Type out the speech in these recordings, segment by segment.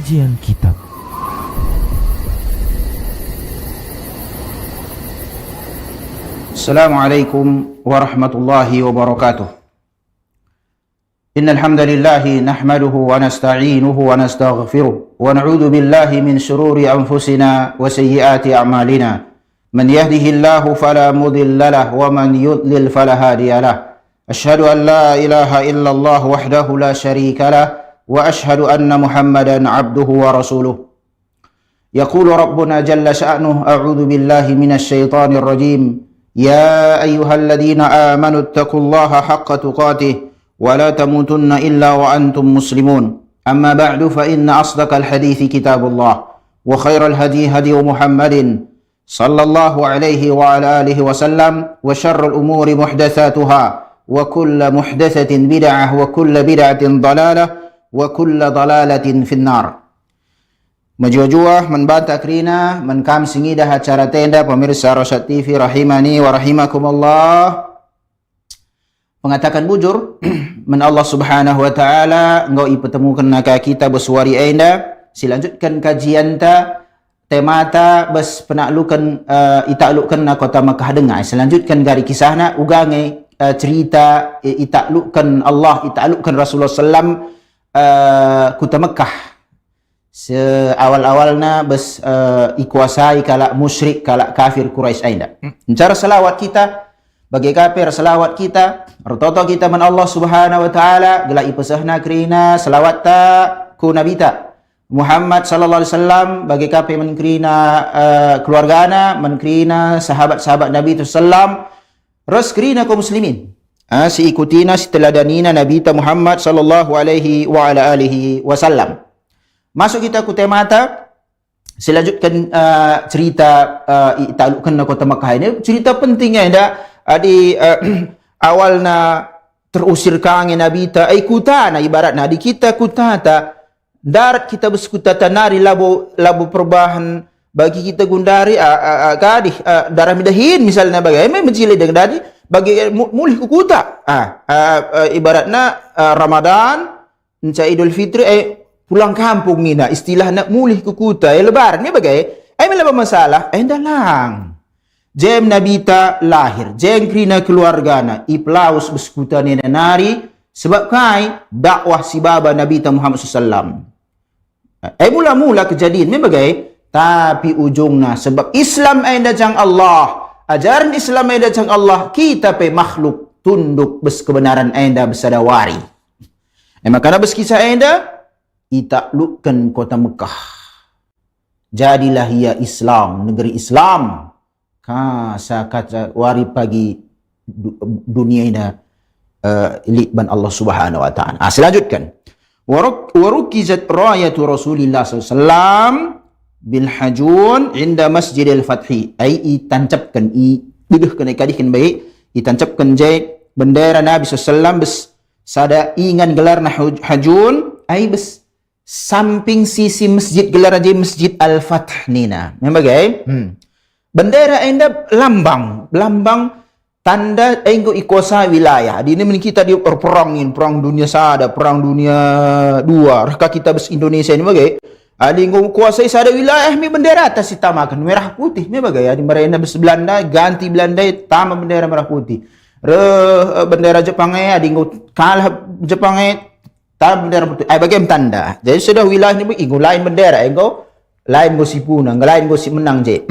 Kajian Kitab. Assalamualaikum warahmatullahi wabarakatuh. Innal hamdalillah nahmaduhu wa nasta'inuhu wa nastaghfiruh wa na'udzu billahi min shururi anfusina wa sayyiati a'malina. Man yahdihillahu fala mudilla lahu wa man yudlil fala hadiya lahu. Ashhadu an la ilaha illallah wahdahu la syarika lahu wa ashhadu anna Muhammadan 'abduhu wa rasuluh. Yaqulu rabbuna jalla sha'nuhu a'udzu billahi minasy syaithanir rajim. يا أيها الذين آمنوا اتقوا الله حق تقاته ولا تموتن إلا وأنتم مسلمون أما بعد فإن أصدق الحديث كتاب الله وخير الهدي هدي محمد صلى الله عليه وعلى آله وسلم وشر الأمور محدثاتها وكل محدثة بدعة وكل بدعة ضلالة وكل ضلالة في النار. Majua-jua membantah kerina menkam singidah acara tenda pemirsa Rosyad TV rahimani wa rahimakumullah. Mengatakan bujur men Allah Subhanahu wa taala engkau ipertemukan naka kita bersuari enda silanjutkan kajian ta temata bes penaklukan itaklukkan na kota Makkah dengai selanjutkan dari kisahna ugange cerita itaklukkan Allah itaklukkan Rasulullah sallam kota Makkah. Awal-awalnya bes ikuasai kalak musyrik kalak kafir Quraisy aina. Cara selawat kita bagi kafir selawat kita rototo kita men Allah Subhanahu wa taala gelak ipesahna kerina selawat ta ku nabi ta Muhammad sallallahu alaihi wasallam bagi kafir men kerina keluargana men kerina sahabat-sahabat Nabi tu sallam ras kerina kaum muslimin. Si ikutina si teladanina Nabi ta Muhammad sallallahu alaihi wa ala alihi wasallam. Masuk kita ke temata selanjutkan cerita itaklukkan kota Makkah ini cerita pentingnya dah di awalnya terusir kange Nabi ta kutana ibaratnya di kita kutata darat kita bersekuta nari labu perubahan bagi kita gundari gadih darah midahin misalnya bagaimana mencile dengan dadi bagi mulih kukuta ibaratnya Ramadan Idul Fitri pulang kampung ni nak istilah nak mulih ke kuta lebaran ni bagai mana masalah dalang jem nabi ta lahir jem krina keluarga na iplaus beskuta ni nari sebab kai dakwah si baba Nabi ta Muhammad sallallahu mula-mula kejadian ni bagai tapi ujungna sebab Islam enda jang Allah ajaran Islam enda jang Allah kita pe makhluk tunduk bes kebenaran enda besadawari makana bes kisah enda itaklukkan kota Mekah. Jadilah ia Islam, negeri Islam. Kata wari pagi dunia ini likban Allah Subhanahu wa taala. Selanjutkan. Warukizat rayatu Rasulillah sallallahu bil hajun inda Masjidil Fathi. Itancapkan dudukkan kadihkan baik, itancapkan jai bendera Nabi sallallahu bes sada ingan gelarna hajun bes samping sisi masjid gelar aja Masjid Al-Fath nina. Membagai bendera enda lambang tanda engko ikuasa wilayah. Di ini kita di perang dunia sada, perang dunia dua. Raka kita bes Indonesia ini bagai adi engko kuasai sada wilayah mi bendera atas ditamakan merah putih. Membagai adi mereka bes Belanda ganti Belanda tama bendera merah putih. Bendera Jepang adi engko kalah Jepang bendera putih, bagaimana tanda. Jadi sudah wilayah ni engkau lain bendera, engkau lain gosip punang, lain gosip menang je.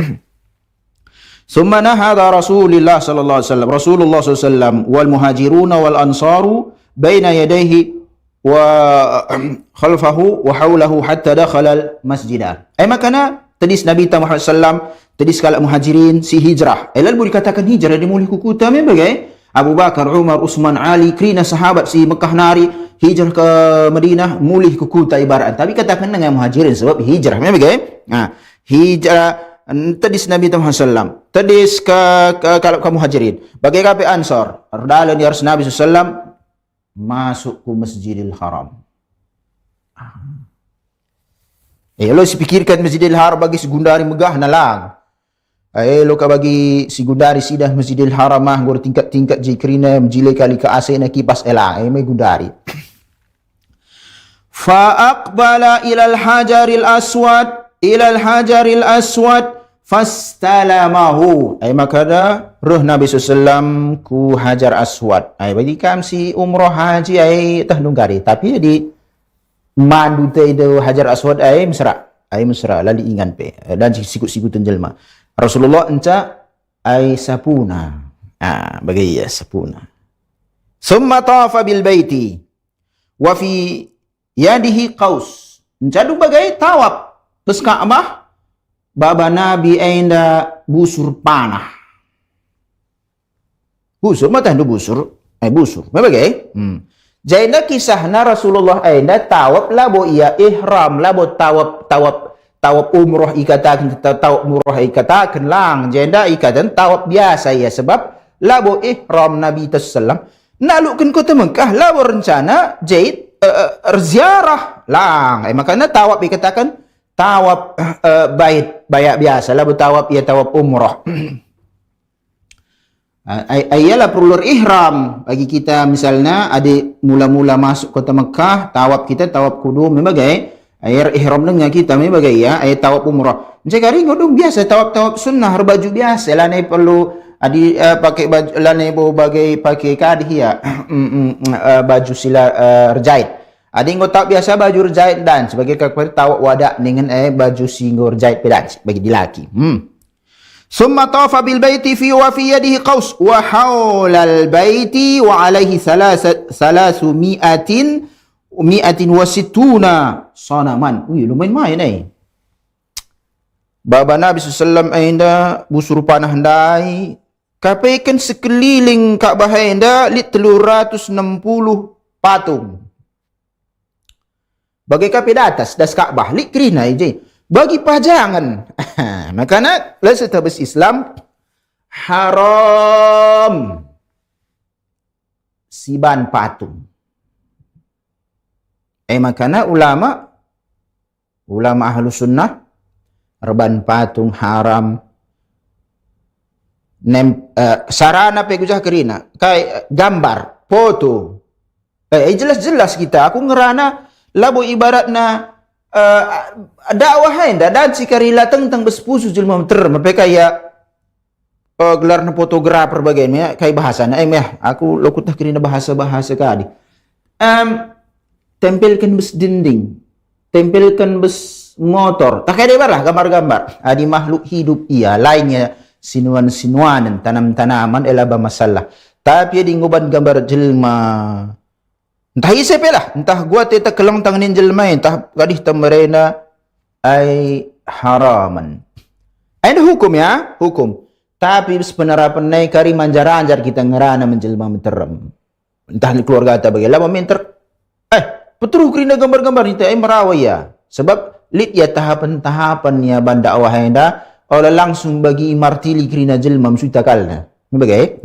Summa nahada Rasulullah sallallahu alaihi wasallam, Rasulullah sallallahu alaihi wasallam wal muhajiruna wal ansaru baina yadayhi wa khalfahu wa hawlahu hatta dakhala al masjidah. Makana tadis Nabi Muhammad sallam, tadis kala muhajirin si hijrah. Boleh dikatakan hijrah di mulih kukuta memang Abu Bakar, Umar, Utsman, Ali, krina sahabat si Mekah nari hijrah ke Madinah mulih ke kuta ibarat. Tapi katakan dengan muhajirin sebab hijrah memang hijrah tadis Nabi Muhammad sallam tadis kalau kamu muhajirin bagi kape ansar dalan di aras Nabi sallam masuk ke Masjidil Haram. Lo pikirkan Masjidil Haram bagi segundari megah nalang. Lo ka bagi sigundari sidah Masjidil Haram mah gor tingkat-tingkat jikrina mjile kali ka AC na kipas elang may gundari. Fa'aqbala ilal hajaril aswad fastalamahu. Ay makada ruh Nabi SAW ku hajar aswad. Ay bagi kam si umrah haji ay tahnunggari. Tapi di mandu itu hajar aswad ay mesra. Ay mesra lali ingan pe. Dan sikut-sikutan jelma. Rasulullah enca ay sapuna. Bagi ya sapuna. Summa tawafa bil baiti. Wa fi yadihi qaus. Encadu bagai tawab. Terus Ka'bah. Baba Nabi ainda busur panah. Busur, mata hendak busur. Busur. Bagai? Jainda kisahna Rasulullah ainda tawab labo ia ihram labo tawab umroh ikatakan tawab umroh ikatakan lang. Jainda ikatan tawab biasa ya sebab labo ihram Nabi sallallahu nalukkan kota Mekah labo rencana Zaid ziarah lang. Makanya tawab dikatakan tawab bait bayak biasa labo tawab ya tawab umrah. Ayalah perlu ihram bagi kita misalnya ada mula-mula masuk kota Mekah tawab kita tawab kudum membagai air ihram dengan kita membagai ya air tawab umrah. Jadi ngodong biasa tawab sunnah baju biasa lah ni perlu adi pakai baju lane bagai pakai kadhi ya baju sila rjait. Adi ngotak biasa baju rjait dan sebagai kakak tawak wadak dengan baju singur rjait pedan bagi dilaki. Summa tawafa bil baiti fi wa fi yadihi qaus wa hawla al baiti wa alaihi mi'atin wa situna sanaman. Lumayan main Baba Nabi SAW ainda busur panah handai kapaikan sekeliling Ka'bah ainda 360 patung. Bagi kape atas das Ka'bah lik krina je. Bagi pajangan. Makanya lesa tabas Islam haram siban patung. Makanya ulama ahlus sunnah reban patung haram. Sarana pegujah kerina kai gambar foto jelas-jelas kita aku ngerana labo ibaratna dakwah ainda dan sikarila tentang bespusu jelma ter mepeka ya gelarna fotografer bagaimana kai bahasana aku lokutah kerina bahasa kadi tempelkan bes dinding tempelkan bes motor tak ada lah gambar-gambar adi makhluk hidup ia lainnya sinuan-sinuanan tanam-tanaman elaba masalah tapi di ngoban gambar jelma entah isep lah entah gua teta kelang tanganin jelma entah gadih tamerena ay haraman ada hukum ya hukum tapi penerapan naik kari manjar-anjar kita ngerana menjelma menterem entah di keluarga ta bagaimana minter petru kerina gambar-gambar itu merawai ya sebab lit ya tahapan-tahapan ya banda awah enda olah langsung bagi martili kerina jelma msuita kalna bagai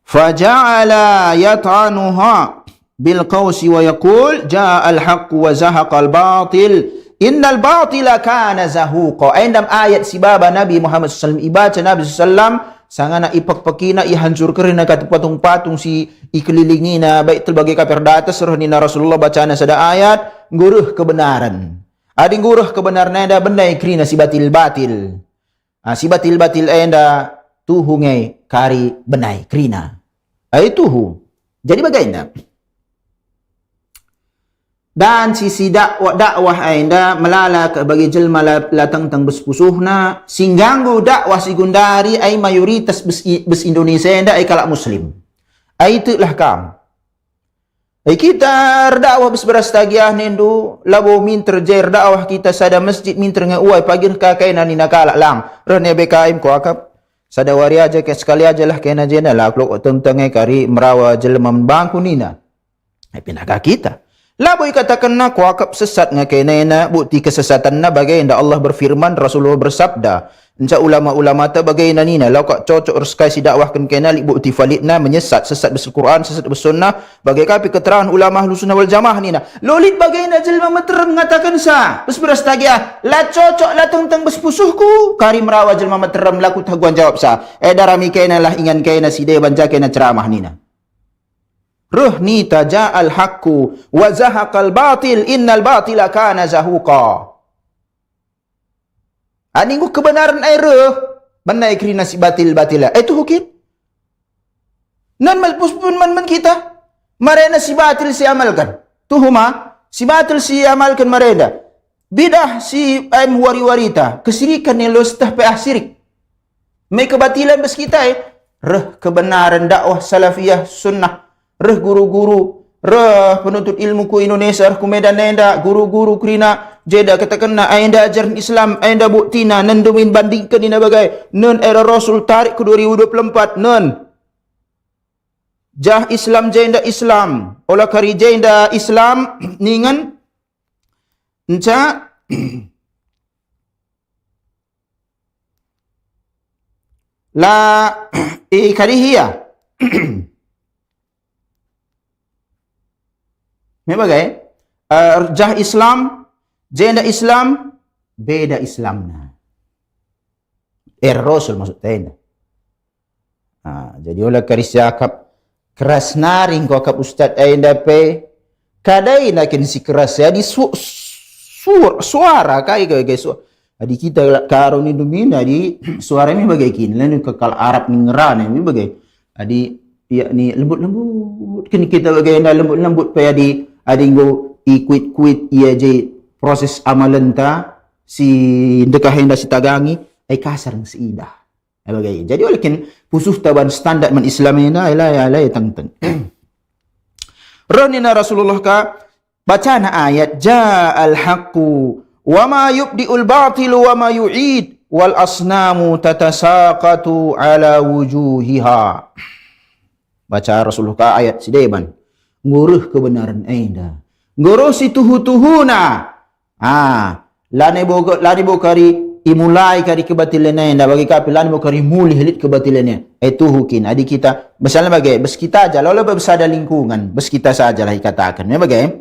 faja'ala yat'anuha bil qawsi wa yaqul ja'a al haqq wa zahaqa al batil innal batila kana zahuqa. Dalam ayat si baba Nabi Muhammad SAW ibaca Nabi SAW sangana ipak-pakina ihancur kerina kata patung-patung si ikelilingina baik terbagai kafir data surah nina Rasulullah bacana sada ayat nguruh kebenaran. Adi nguruh kebenaran ada benda kerina si batil-batil. Si batil-batil enda tuhungai kari benai kerina. Tuhu. Jadi bagaimana? Dan sisi dakwah anda melala ke bagi jelma latang tang bespusuhna singganggu dakwah sigundari ay mayoritas bes Indonesia anda ay kalak muslim. Itulah kam. Kita dakwah bes beras tagiah nendu labo minter jair dakwah kita sada masjid minter ngeuai pagir kakai nani nakala lang. Rene BKM ko akap sadawari aja ke sekali aja lah kena jena lah klok tentang kari merawa jelma bangku nina. Pinaka kita. Laboy katakan na kuakap sesat nga kena bukti kesesatan na bagay na Allah berfirman Rasulullah bersabda enca ulama-ulama ta bagay na nina law kak cocok reskai si dakwah kan kena li bukti valid na menyesat sesat besul Quran sesat besul sunnah bagay kapi keterangan ulama ahlus sunnah wal jamaah nina lolit bagay na jelma meterem mengatakan sa bes beras tagiah la cocok la tentang bes pusuhku kari merawa jelma meterem laku taguan jawab sa darami kena lah ingan kena si de banja kena ceramah nina Ruh ni taja'al haqqu wa zahaqal batil innal batila kana zahuqa. Ani ko kebenaran ai ruh, bandai kerina si batil-batila. Itu hukin. Nan malpus pun man kita. Marena si batil si amalkan. Tuhuma si batil si amalkan marena. Bidah si aim wari-warita. Kesirikan yang lostah pe asirik. May kebatilan bas kita Reh kebenaran dakwah salafiyah sunnah. Reh guru-guru, reh penuntut ilmu ku Indonesia, reh ku Medan enda, guru-guru krina jeda katakanna enda ajaran Islam, enda buktina nan domin bandingkan ina bagai nan era Rasul tarik ke 2024 nan jah Islam jenda Islam, olah kari jenda Islam ningan enca la karihia Membagai jah Islam, jenda Islam, beda Islamna. Rasul maksud tenda. Jadi oleh karis yakap keras naring ko kap ustad ainda pe kadai nakin si keras jadi suara kai suara. Adi kita karo ni domina di suara mi bagai kin lain kekal Arab ni ngerana mi bagai. Adi ya ni lembut-lembut kan kita bagai lembut-lembut pe adi adinggo ikuit-kuit ia je proses amalan ta si dekah hendak si tagangi ai kasar si idah bagai jadi oleh ken pusuh taban standar man islamina ila tang ronina Rasulullah ka bacana ayat ja'al haqqu wa ma yubdi'ul batilu wa ma yu'id wal asnamu tatasaqatu ala wujuhiha baca Rasulullah ka ayat sideban nguruh kebenaran ainda nguruh si tuhu-tuhuna lane bokari imulai kari kebatilan ainda bagi kapi lane bokari mulih lit kebatilannya tuhukin adi kita misalnya bagai bes kita aja lalu bersada lingkungan bes kita saja lah dikatakan ya bagai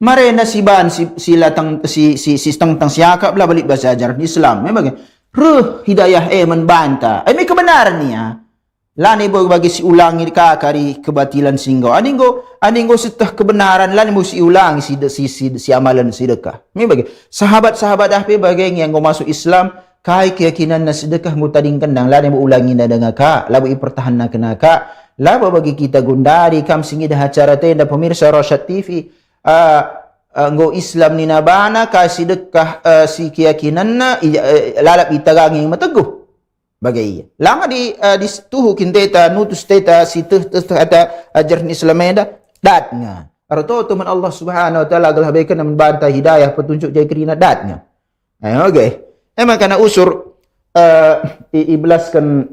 marena si ban si latang si tang siakap lah balik bahasa ajaran Islam ya bagai ruh hidayah membanta ini kebenaran ni lani bo bagi si ulangi ka kari kebatilan singgo aninggo setah kebenaran lani mo si ulangi si amalan sedekah mi bagi sahabat-sahabat dah pe bagi yang go masuk Islam kai keyakinan na sedekah mo tading kendang lani mo ulangi na dengan ka labu ipertahanna kena ka labo bagi kita gundari kam singi dah acara tenda pemirsa Rosyad TV go Islam ni nabana ka sedekah si keyakinan na lalap itagangi mateguh bagai lama di tuhu kinteta nutus teta si ada ajaran Islam eda datnya arto teman Allah Subhanahu wa taala galah baikan membantah hidayah petunjuk jai kerina datnya okay emang kana usur iblas kan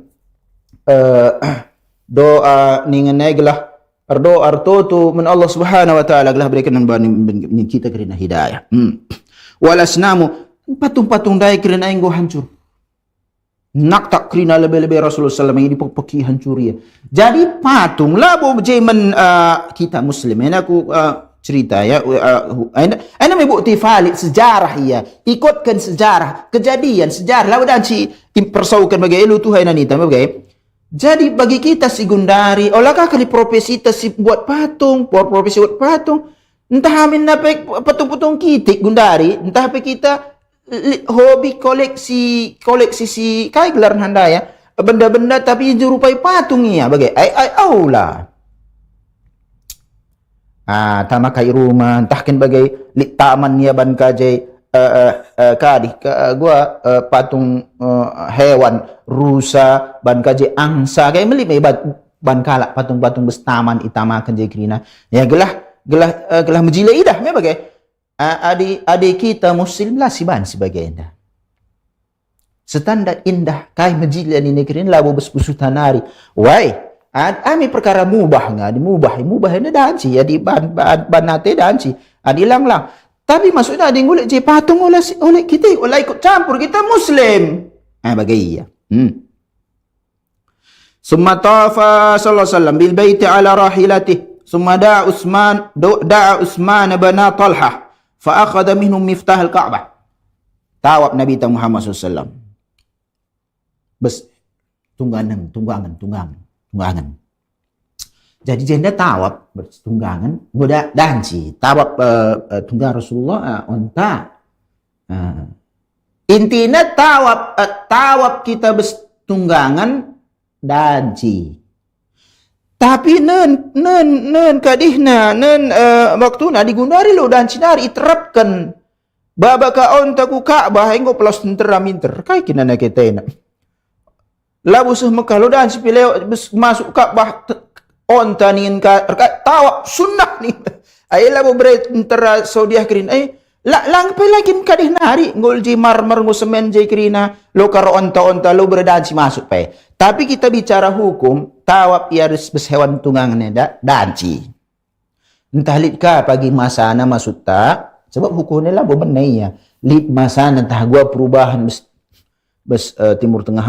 doa ningan neglah ardo arto tu men Allah Subhanahu wa taala galah baikan membani kita kerina hidayah wal asnamu patung-patung dai kerina enggo hancur nak tak kerina lebih-lebih Rasulullah SAW ini peki hancuri. Jadi patung labo zaman kita Muslim. Ini aku cerita ya. Ini bukti valid sejarah ya. Ikutkan sejarah, kejadian sejarah. Labo dan si persaukan bagi elu Tuhan ini bagi. Jadi bagi kita si gundari, olahkah kali profesi kita si buat patung, profesi buat patung. Entah amin napek patung-patung kitik gundari, entah apa kita hobi koleksi si kai gelar handa ya benda-benda tapi jerupai patung ya bagai aula tamakai rumah entahkan bagai lit taman ya ban kajai kadi gua patung hewan rusa ban kajai angsa kayak meli ban kalak patung-patung bestaman itamakan jai krina ya gelah mejila idah me bagai adik kita Muslim lah siban sebagai indah. Standar indah kai majilan ini negeri labu bespusu tanari. Wai, ami perkara mubah ngadi mubah ini danci ya di banate danci. Adi lang. Tapi maksudnya ada ngulik je patung oleh kita oleh ikut campur kita Muslim. Bagai ya. Summa tafa sallallahu alaihi wasallam bil baiti ala rahilatihi. Summa da'a Utsman bin Talhah. Fa'akhadha minhum miftah al-Ka'bah. Tawab Nabi Muhammad SAW. Bes tunggangan. Jadi jenda tawab bertunggangan budak danci tawab tunggang Rasulullah onta. Intinya tawab kita bertunggangan danci. Tapi nen kadihna waktuna digundari lo danci dari iterapkan baba ka onta ku Ka'bah engko plus tentera minter kai kinana ketena. Labu seh Mekah lo danci pilih masuk Ka'bah onta nin ka tawab sunnah ni. Ai labu bre tentera Saudi kirin lang pelakin kadih nari ngol ji marmar ngusemen je kirina lo karo onta lo berdansi masuk pe. Tapi kita bicara hukum tawab ia bes hewan tunggangan danci. Entah litka pagi masana masuk tak sebab hukumnya lah bebenai ya. Lit masana entah gua perubahan bes timur tengah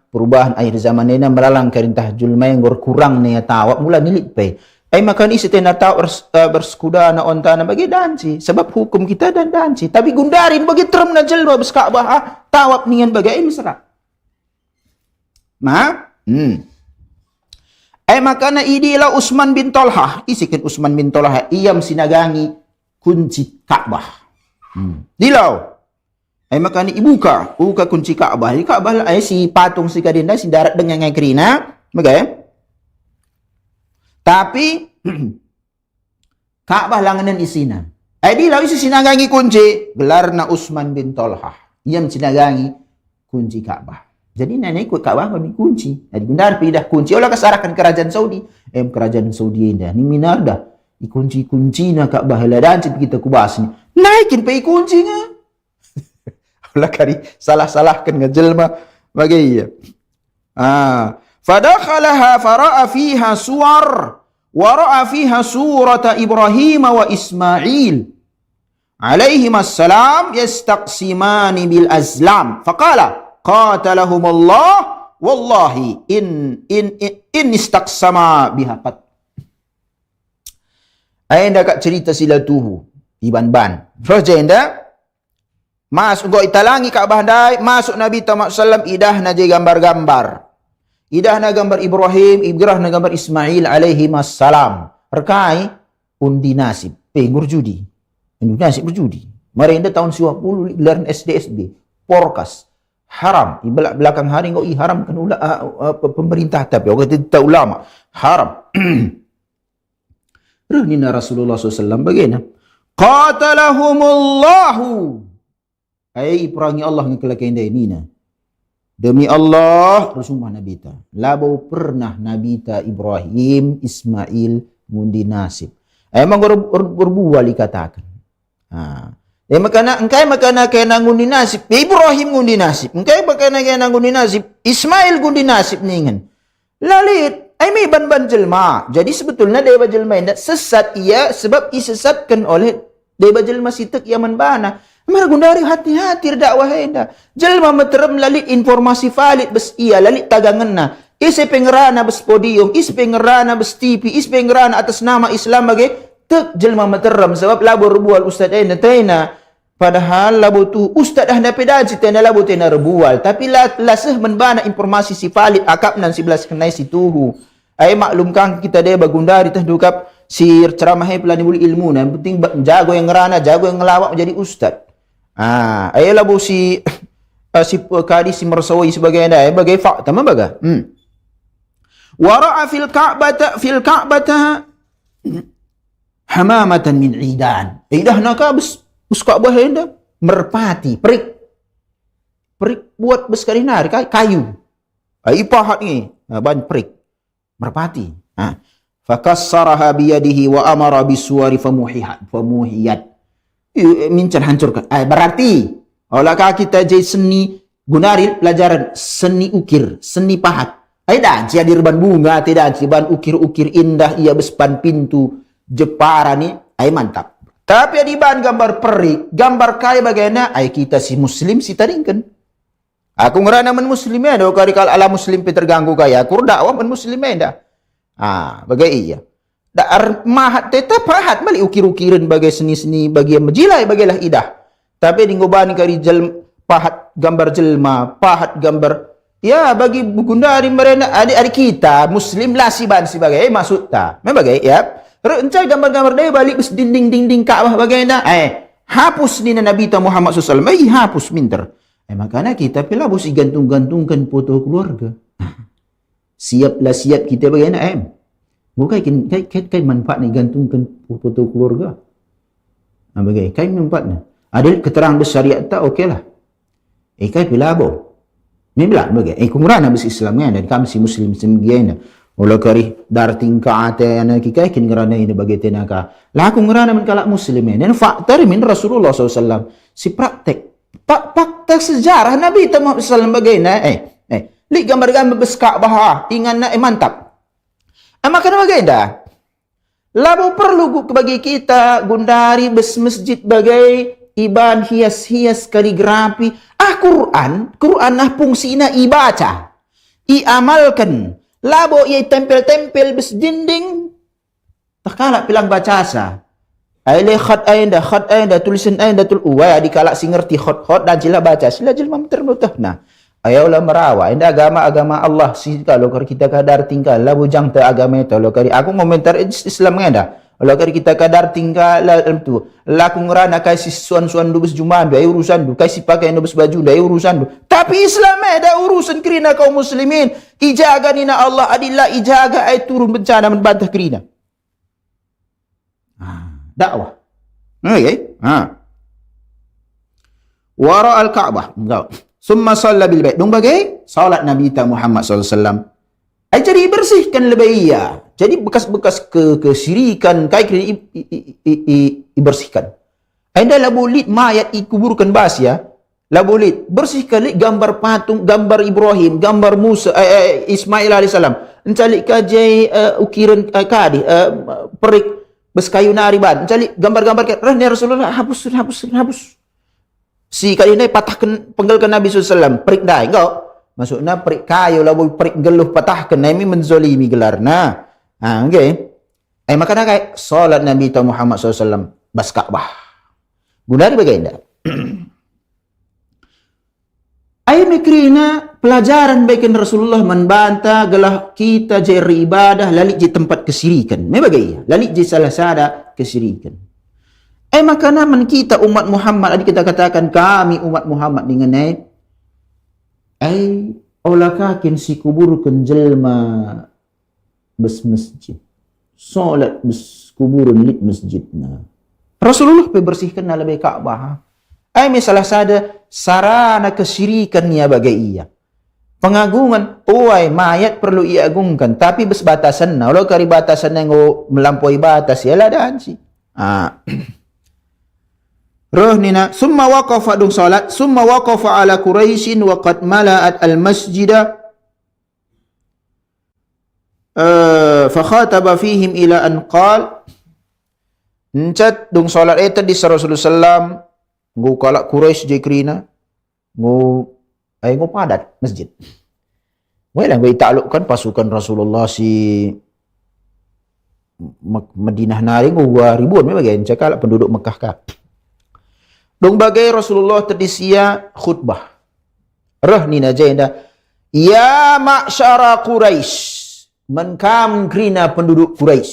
perubahan akhir zaman ini melalang kerintah julma yang kurang nih tawab mula nilit pe. Makan isi tena tahu bersekuda na onta na bagi danci sebab hukum kita dan danci tapi gundarin bagi terem na jelma bes Ka'bah tawab nian bagi mesra makana idilah Utsman bin Tolhah isikan Utsman bin Tolhah iam sinagangi kunci Ka'bah dilau makana ibuka kunci Ka'bah Ka'bah si patung si kadinda si darat dengan kerina bagai tapi Ka'bah langanan isina. Di lawi si sinagangi kunci gelarna Utsman bin Tolhah. Iam sinagangi kunci Ka'bah. Jadi nenek ikut Ka'bah kami kunci. Jadi benar pindah kunci. Olah kasarahkan kerajaan Saudi. Kerajaan Saudi indah. Ni minar dah. Kunci na Ka'bah dan kita kubas ni. Naikin pe kuncinya. Olah kari salah-salahkan ngejelma bagai Fadakhalaha fara'a fiha suwar wa ra'a fiha surata Ibrahim wa Ismail alaihim assalam yastaqsimani bil azlam faqala qatalahumullah wallahi in istaqsama biha qat. Ainda kak cerita silatuhu iban-ban frojenda masuk go italangi Ka'bah dai masuk Nabi Muhammad sallam idah naje gambar-gambar idah na gambar Ibrahim, ibrah na gambar Ismail alaihi assalam. Rekai undi nasib. Ngurjudi. Undi nasib berjudi. Mereka tahun 90 learn SDSB. Porkas. Haram. Belakang hari ngau haram kan pemerintah tapi orang tidak ulama. Haram. Rahnina Rasulullah SAW bagaimana? Qatalahumullahu. Perangi Allah ngekelakai nina. Demi Allah, Rasulullah Nabi ta. Labau pernah Nabi ta Ibrahim, Ismail, ngundi nasib. Emang berbual dikatakan. Makana kena ngundi nasib. Ibrahim ngundi nasib. Makana kena ngundi nasib. Ismail ngundi nasib ningan. Lalit. May ban-ban jelma. Jadi sebetulnya dewa jelma ini sesat ia sebab isesatkan oleh dewa jelma sitek yaman bana. Mara gundari hati-hati dakwah enda. Jelma meterem lalit informasi valid bes iya lalit taganganna. Isi pengerana bes podium, isi pengerana bes TV, isi pengerana atas nama Islam bagi tek jelma meterem sebab labur bual ustaz enda tena. Padahal labu tu ustaz dah dapat daji tena labu tena rebual tapi laseh menbana informasi si valid akap nan 11 kenai si tuhu. Maklumkan kita dia bagundari teh dukap si ceramahnya pelani buli ilmu yang penting jago yang ngerana, jago yang ngelawak menjadi ustaz. Ayolah bu si kadi si mersawi sebagai anda bagai fakta baga. Wara'a fil ka'bata hamamatan min idan. Idah naka bus Ka'bah anda merpati perik buat beskari nari kayu. Pahat ni ban perik merpati. Fakassaraha biyadihi wa amara bisuwari famuhiyat. Mincar hancurkan. Berarti olahkah kita jadi seni gunari pelajaran seni ukir, seni pahat. Dan si hadir ban bunga, tidak si ban ukir-ukir indah ia bespan pintu Jepara ni, mantap. Tapi di ban gambar perik, gambar kaya bagaimana? Kita si muslim si taringkan. Aku ngerana men muslimnya dah kali kal ala muslim terganggu kaya. Aku dakwah men muslimnya dah. Bagai iya. Dar mahat tetap pahat balik ukir-ukiran bagai seni-seni bagian menjilai bagilah idah. Tapi di ngoban kari pahat gambar jelma, pahat gambar Ya, bagi gundari mereka adik-adik kita Muslim lah siban sebagai maksud tak. Membagai ya. Rencai gambar-gambar dia balik bes dinding-dinding Ka'bah bagaimana? Hapus ni Nabi Muhammad SAW. Hapus minter. Makanya kita pula bos gantung-gantungkan foto keluarga. Siaplah siap kita bagaimana? Bukan kai manfaat ni gantungkan foto keluarga. Bagai kai manfaatnya. Ada keterangan bersyariat tak okeylah. Kai pula apa? Memang bagai. Kumurana bes Islam kan dan kami si Muslim semgiana. Olah kari dar tingkah ate ana kikai kin ngerana ini bagi tenaka. Lah aku ngerana men kalak Muslim dan faktor min Rasulullah SAW. Si praktek sejarah Nabi Muhammad SAW bagaimana? Li gambar-gambar bes Ka'bah ingan na mantap. Makanya bagaimana? Lalu perlu bagi kita gundari bes masjid bagai iban hias-hias kaligrafi. Quran fungsina ibaca. Iamalkan. Labo ia tempel-tempel bes dinding. Tak kalak pilang baca asa. Aile khat ainda tulisan ainda tul uwa di kalak si ngerti khot dan sila baca sila jelma termutah. Nah, ayalah merawa inda agama Allah si kalau kita kadar tinggal labu jang te agama itu lo kari aku komentar Islam ngada. Kalau kita kadar tinggal dalam tu, laku ngerana kai si suan-suan dubes jumaan dua urusan du, kai si pakai dubes baju dua urusan du. Tapi Islam ada urusan kerina kaum muslimin. Ijaga nina Allah adillah ijaga ay turun bencana membantah kerina. Dakwah. Okay. Wara al-Ka'bah. Summa shalla bil bait. Dong bagai salat Nabi Muhammad SAW. Ay jadi bersihkan lebih. Jadi bekas-bekas kesirikan kai kena dibersihkan. Anda labulit mayat ikuburkan bas ya. Labulit bersihkan gambar patung, gambar Ibrahim, gambar Musa, Ismail alaihissalam. Encalik kajai ukiran kadi perik bes kayu nariban. Encalik gambar-gambar ya Rasulullah hapus. Si kali ini patahkan penggalkan Nabi SAW perik dah engkau. Maksudnya perik kayu labu perik geluh patahkan ini menzolimi gelarna. Okay. Makanya kayak solat Nabi Muhammad SAW bas Ka'bah. Gundari bagaimana? Mikrina pelajaran baikin Rasulullah membantah gelah kita jari ibadah lalik di tempat kesirikan. Bagaimana? Lalik di salah sada kesirikan. Makanya man kita umat Muhammad, adik kita katakan kami umat Muhammad dengan olah kakin si kuburkan jelma bes masjid. Solat bes kuburan lit masjidna. Rasulullah bersihkan na lebih Ka'bah. Misalah sada sarana kesyirikannya bagai ia. Pengagungan, mayat perlu ia agungkan, tapi bes batasan na. Kalau kari batasan yang melampaui batas, ialah daan si. Roh nina, summa waqafa dung salat, summa waqafa ala Quraisyin wa qad mala'at al-masjidah fakhataba fihim ila an qal ncat dung salat eta di Rasulullah sallam ngu kalak Quraisy jekrina ngu padat masjid. Wala ngu taklukkan pasukan Rasulullah si Madinah nari ngu ribuan bagian cakal penduduk Mekah ka. Dung bagai Rasulullah terdisia khutbah. Rah nina jenda ya ma'syara Quraisy menkam krina penduduk Quraisy,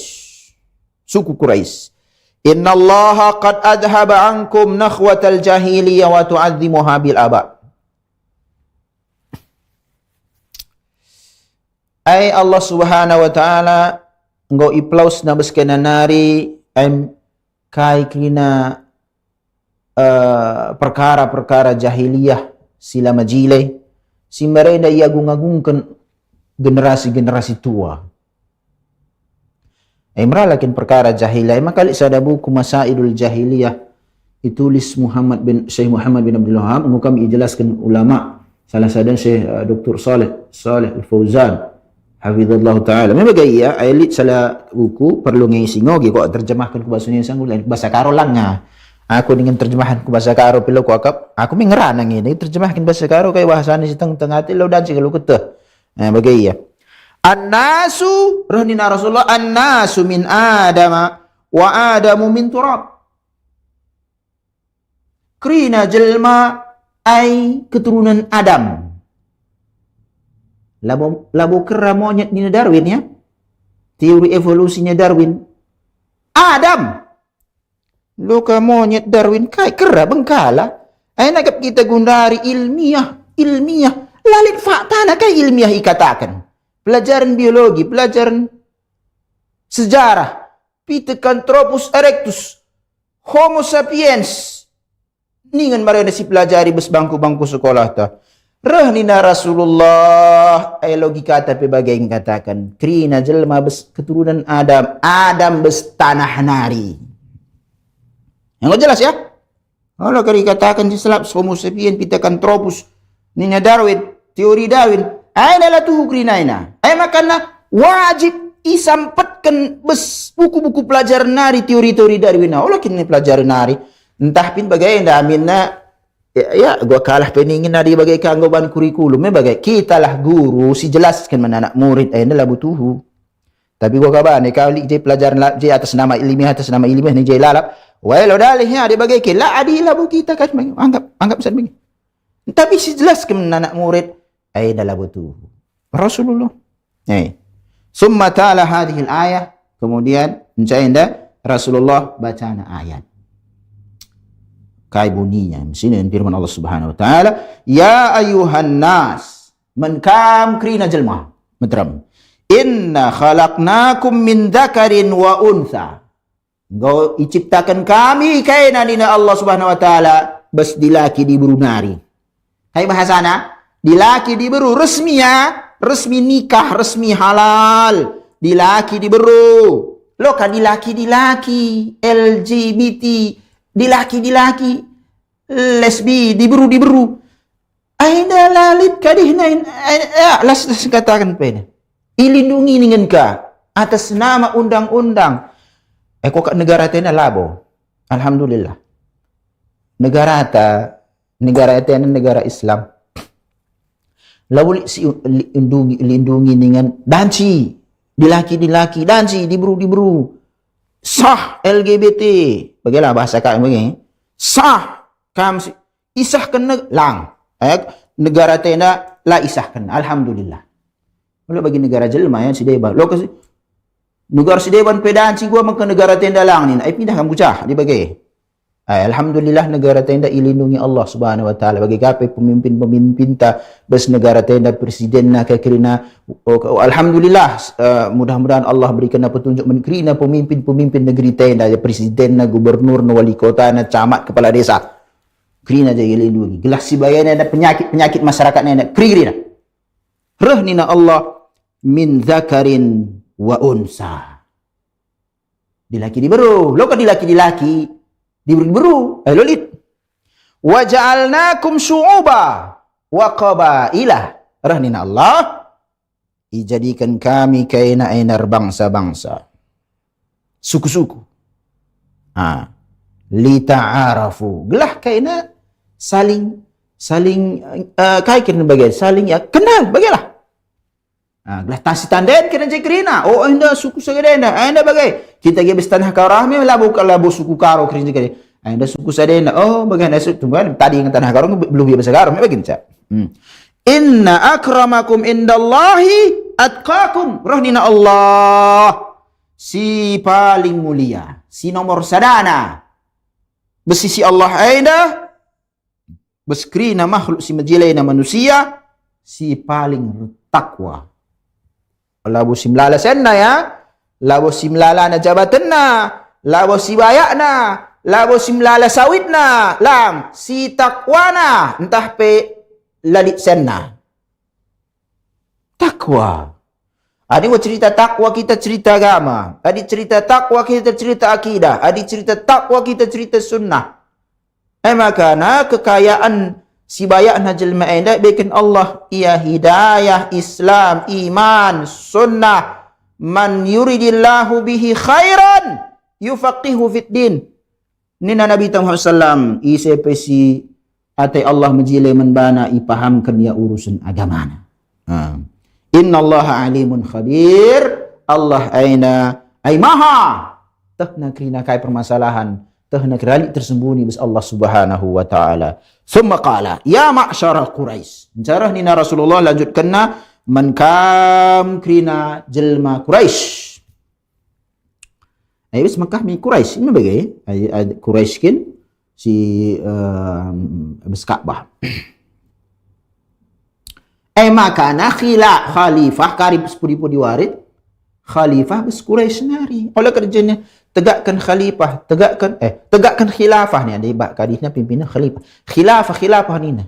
suku Quraisy. Inna Allah qad adhaba ankum nakhwatal jahiliyah wa tu'azzimuha bil aba. Allah Subhanahu wa taala ngau iplaus na beskena nari kai krina perkara-perkara jahiliyah sila majile si mereka iagung-agungkan generasi-generasi tua. Meralakin perkara jahiliyah. Makalik sada buku Masailul Jahiliyah ditulis Syekh Muhammad bin Abdul Wahab. Kami ijelaskan ulama. Salah satu Syekh Dr. Saleh Al-Fauzan hafizallahu taala. Memang gaya elit salah buku perlu ngisi ngogi kok terjemahkan ke bahasa Indonesia lain bahasa karo langnya. Aku dengan terjemahan ke bahasa karo pilo ku akap. Aku mengeranang ini terjemahkan bahasa karo kayak bahasane si teng-teng ati lo dan si kalau keteh. Bagaimana? An-nasu rahnina Rasulullah an-nasu min Adama wa Adamu min turab. Krina jelma ai keturunan Adam. Labo kera monyet ni Darwin ya. Teori evolusinya Darwin. Adam. Loka monyet Darwin kai kera bengkala. Ay nagap kita gundari ilmiah. Lalit fakta na kai ilmiah ikatakan. Pelajaran biologi, pelajaran sejarah. Pithecanthropus erectus. Homo sapiens. Ningan marana si pelajari bes bangku-bangku sekolah ta. Rahnina Rasulullah ay logika tapi bagai yang katakan krina jelma bes keturunan Adam bes tanah nari. Yang jelas ya? Allah kari katakan di selap Homo sapien Pithecanthropus Nina Darwin teori Darwin aina la tuhu krina ina. Ay makana wajib isampatkan bes buku-buku pelajaran nari teori-teori Darwin. Allah kini pelajaran nari entah pin bagai yang aminna. Ya, gua kalah peningin nadi bagai keanggoban kurikulumnya bagai kita lah guru si jelaskan mana anak murid ayana lah butuhu. Tapi gua kabar ni kali je pelajaran je atas nama ilmiah ni je lalap. Wah lo dalihnya ada bagai kela adi lah bu kita kan anggap begini. Tapi si jelaskan mana anak murid ayana lah butuhu. Rasulullah. Summa ta'ala hadhil ayah kemudian mencayanda Rasulullah bacaan ayat. Kai bunyinya sini firman Allah Subhanahu wa taala ya ayuhan nas man kam krina jelma matram inna khalaqnakum min dzakarin wa untha go diciptakan kami kaina dina Allah Subhanahu wa taala bas dilaki di berunari hai bahasana dilaki di beru resmi nikah resmi halal dilaki di beru lo kan dilaki LGBT dilaki lesbi diberu aina lalit kadihna las katakan pena ilindungi dengan ka atas nama undang-undang kok negara tena labo alhamdulillah negara tena negara Islam lawuli si lindungi dengan danci dilaki danci diberu sah LGBT bagaimana bahasa kami begini sah kam isahkan lang negara tena la isahkan alhamdulillah kalau bagi negara jelma ya si deban lo kasi negara si deban pedanci gua maka negara tenda lang ni ai pindah kamu cah di bagi alhamdulillah negara tenda ilindungi Allah Subhanahu wa taala bagi gapai pemimpin ta bes negara tenda presiden na kerina alhamdulillah mudah-mudahan Allah berikan petunjuk menkerina pemimpin negeri tenda presiden na gubernur na wali kota na camat kepala desa kerina je ilindungi gelas si bayana ada penyakit masyarakat na kerina rahnina Allah min zakarin wa unsa dilaki diberu lo kan dilaki diberu lolit wa ja'alnakum syu'uba wa qabaila rahnina Allah dijadikan kami kaina ainar bangsa-bangsa suku-suku li ta'arafu gelah kaina saling kaikin bagai saling ya kenal bagailah gelah tasi tanden kena jekrina anda suku sagedena anda bagai kita ge bestanah karahme labu suku karo krin jekre anda suku sadena bagaimana tungguan tadi yang tanah karo belum biasa karo begini cak inna akramakum indallahi atqakum rahnina Allah si paling mulia si nomor sadana besisi Allah aida beskrina makhluk si majilaina manusia si paling takwa labu simlala senna ya labu simlala na jabatanna labu sibayakna labu simlala sawitna lang si takwana entah pe lalit senna takwa adi mau cerita takwa kita cerita agama adi cerita takwa kita cerita akidah adi cerita takwa kita cerita sunnah makana kekayaan si bayakna jelma enda bikin Allah ia hidayah Islam iman sunnah man yuridillahu bihi khairan yufaqihu fid din nina Nabi Muhammad sallam isepesi atai Allah menjile menbana ipahamkan ya urusan agamana inna Allah alimun khabir Allah aina ay maha tahna krina kai permasalahan tahna krali tersembunyi bis Allah Subhanahu wa taala. Summa qala ya ma'syara Quraisy. Jarah nina Rasulullah lanjutkanna man kam krina jelma Quraisy. Ai bis Makkah mi Quraisy ini bagai Quraisy kin si bes Ka'bah. Maka na khalifah karib sepudi warid khalifah bes Quraisy nari. Oleh kerjanya tegakkan khalifah, tegakkan khilafah ni ada ibak kadisnya pimpinan khalifah. Khilafah ni nah.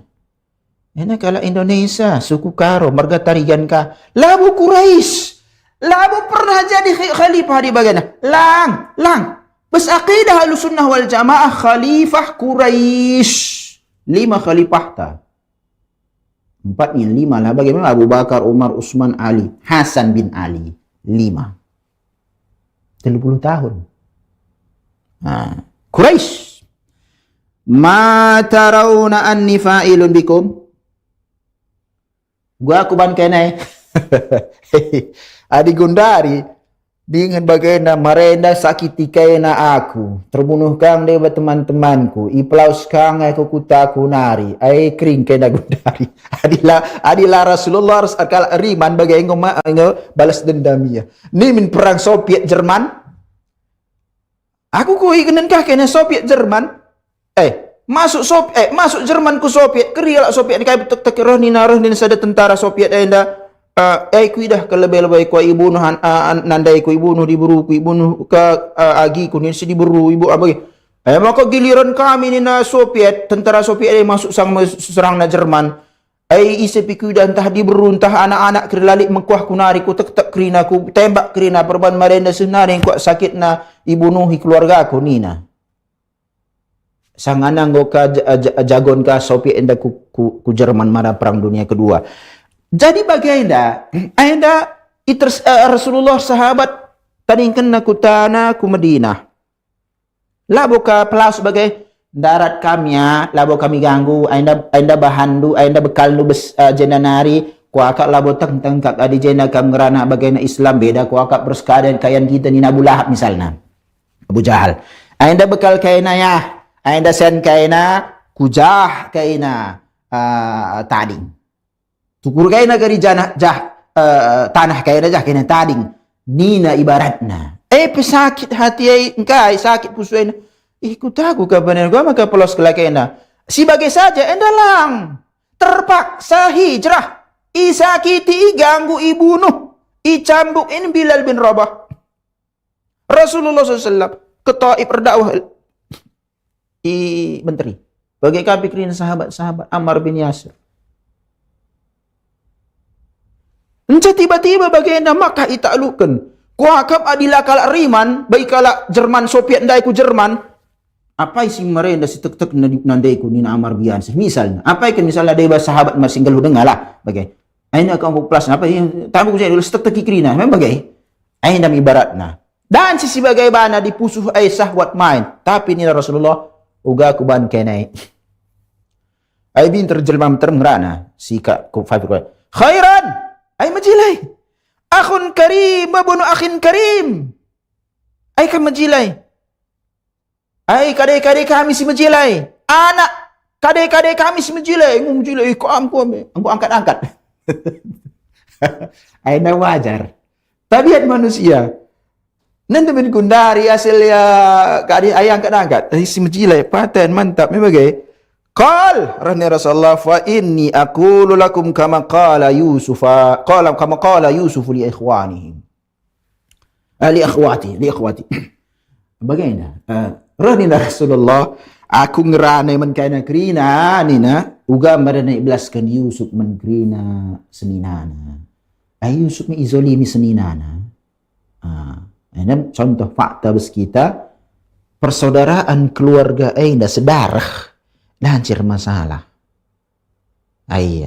Enak kalau Indonesia suku Karo marga tarigan ka labu Quraisy. Labu pernah jadi khalifah di bagian lang. Bes aqidah Ahlussunnah wal Jamaah khalifah Quraisy. 5 khalifah ta. 4 ni 5 lah bagaimana Abu Bakar, Umar, Utsman, Ali, Hasan bin Ali. 5. 30 tahun. Quraisy. Ma tarawna anni fa'ilun bikum. Gua aku ban kenai. Adi Gundari dengan bagaimana merenda sakiti kaina aku terbunuh kang dewa teman-temanku iplaus kang aku kutaku nari ai kering kaina Gundari adila Rasulullah akal riman bagaimana balas dendamnya ni min perang Soviet Jerman aku kui kenen kah kena Soviet Jerman masuk Jerman ku Soviet keriak Soviet ni kai betuk roh ni sada tentara Soviet enda kuidah ke lebih-lebih ku ibunuh nandai ku ibunuh diburu ku ibunuh ke agi ku ni si diburu ibu apa maka giliran kami ni na Soviet tentara Soviet ai masuk sang serang na Jerman isi pikudah entah diburu entah anak-anak kerlalik mengkuah kunari ku tek kerina ku tembak kerina perban marenda senari ku sakit na ibunuhi keluarga aku ni na sang anang go ka jagon ka Soviet enda ku Jerman pada perang dunia kedua. Jadi bagaimana Rasulullah sahabat taningkan aku tanah ku Madinah. Labo ka pelau sebagai darat kami ya, labo kami ganggu, anda bahandu, anda bekal nu jenanari, ku akak labo teng kak adi jena kam ngerana bagaimana Islam beda ku akak bersekadar kayan kita ni Abu Lahab misalnya. Abu Jahal. Anda bekal kaina ya, anda sen kaina kujah kaina tading. Tukur kaina gari tanah kaina jah kaina tading. Nina ibaratna. Pesakit hati engkai sakit pusuin. Ku tahu kapan gua maka pelos kelakaina. Sebagai saja endalang. Terpaksa hijrah. Isakiti ganggu ibunuh. Icambuk ini Bilal bin Rabah. Rasulullah SAW ke Taif berdakwah. Menteri. Bagi kapikirin sahabat-sahabat Ammar bin Yasir. Encah tiba-tiba bagaimana maka itaklukan. Kuakap adila kalak riman, baik kalak Jerman Soviet ndai ku Jerman. Apa isi merenda si tek-tek nandai ku nina Ammar bin Yasir. Misalnya, apa ikan misalnya ada sahabat masing galuh dengar lah. Bagai. Aina kamu plus apa yang tamu saya dulu tek-tek ikrina. Memang bagai. Aina ibaratna. Dan sisi bagaimana dipusuh sahwat main. Tapi ni Rasulullah uga ku ban kenai. Ai bin terjelma terngrana si ka ku khairan. Ay majilay. Akhun karim, mabuno akhin karim. Ay ka majilay. Ay kadai-kadai kami si majilay. Anak kadai-kadai kami si majilay. Ngu majilay ko ampo angkat-angkat. Ay na wajar. Tabiat manusia. Nanti bin Gundari asal ya kadai ay angkat-angkat. Ay si majilay paten mantap memang Qal rahni Rasulullah fa inni aqulu lakum kama qala Yusuf kama qala Yusuf li ikhwanihi li akhwati bagaimana rahni Rasulullah aku ngerane men kana krina nina uga marana iblaskan Yusuf men krina seninana Yusuf mi izolimi seninana ini contoh fakta bes kita persaudaraan keluarga ainda sedarah hancur masalah.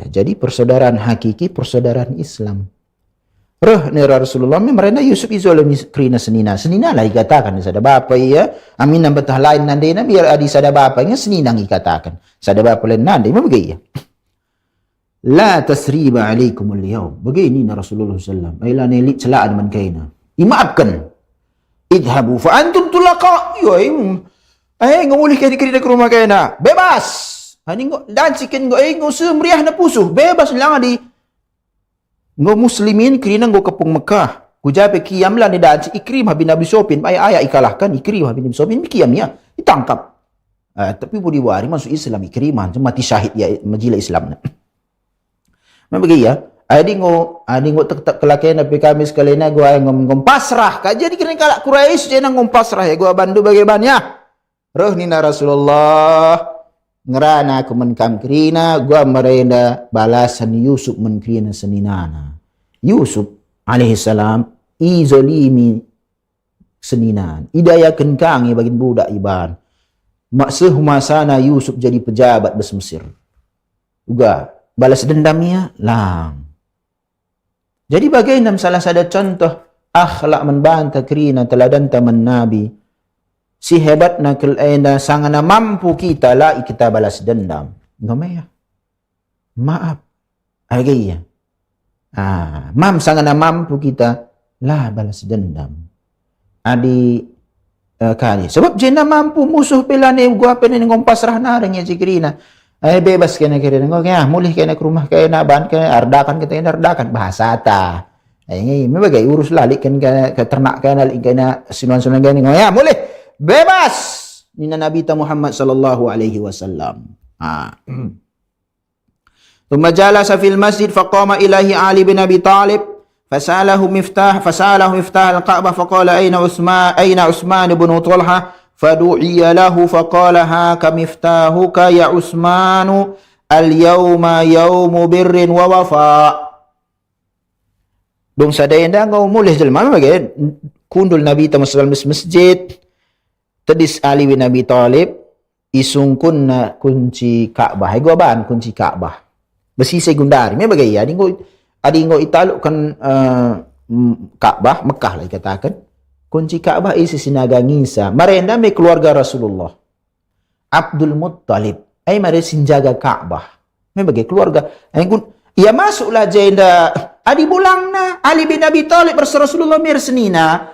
Jadi persaudaraan hakiki, persaudaraan Islam. Roh ni Rasulullah mereka Yusuf izolami krina senina. Senina lah dikatakan sada bapa ya. Amin nang betah lain nandena biar adi sada bapa nya senina dikatakan. Sada bapa lain nande begitu ya. La tasriba alaikum al-yawm. Begini Rasulullah sallallahu alaihi wasallam. Aila nelik celaan man kaina. Imaafkan. Idhabu fa antum tulaqa. Ngulih kaya dikira ke rumah kaya na. Bebas! Dan sikin ngo, semeriah na puso. Bebas lang di. Ngo muslimin kerina ngo kepung Mekah. Kujabe kiam lah ni daan si Ikrimah bin Abi Sufyan. Ayah ikalahkan Ikrimah bin Abi Sufyan. Kiam ya. Ditangkap. Tapi budi wari masuk Islam Ikrimah. Mati syahid ya majila Islam. Memang begitu ya. Adi ngo tak kelakian tapi kami sekalian gua ngom pasrah. Kaji di kena kalak Quraisy je nang ngom pasrah ya gua bandu bagaimana. Roh nina Rasulullah. Ngerana aku menkam kerina, gua merenda balasan Yusuf menkerina seninana. Yusuf alaihissalam izolimi seninan. Idaya kenkangi bagi budak iban. Maksud masana Yusuf jadi pejabat bes Mesir. Juga balas dendamnya lang. Jadi bagaimana salah satu contoh akhlak membantah kerina teladan taman Nabi. Si hebat na kelenda sangana mampu kita lah kita balas dendam. Ngomaya. Maaf. Agaya. Sangana mampu kita lah balas dendam. Adi kali. Sebab jena mampu musuh pelane gua penen ngompas rah nareng ya cikrina. Bebas kena kira ngok ya mulih kena ke rumah kena ban kena ardakan kita ardakan bahasa ta. Ini bagai urus lalik kan ke ternak kena lalik kena sinuan-sinuan kena ngok ya mulih bebas nina Nabi Muhammad sallallahu alaihi wasallam. ثم جلس في المسجد فقام إليه علي بن أبي طالب فسأله مفتاح الكعبة فقال أين عثمان بن طلحة فدعي له فقال هاك مفتاحك يا عثمان اليوم يوم بر ووفاء. Dong sadayanda ngau mulih jelma bagai kundul Nabi Muhammad masjid. Tadis Ali bin Abi Talib isungkun na kunci Ka'bah. Gua ban kunci Ka'bah. Besi segundari. Me bagai adi ngo italukkan Ka'bah Mekah lah dikatakan. Kunci Ka'bah isi sinaga ngisa. Marenda me keluarga Rasulullah. Abdul Muttalib. Ay mare sinjaga Ka'bah. Me bagai keluarga. Ia masuklah jenda. Adi bulang na Ali bin Abi Talib bersama Rasulullah mir senina.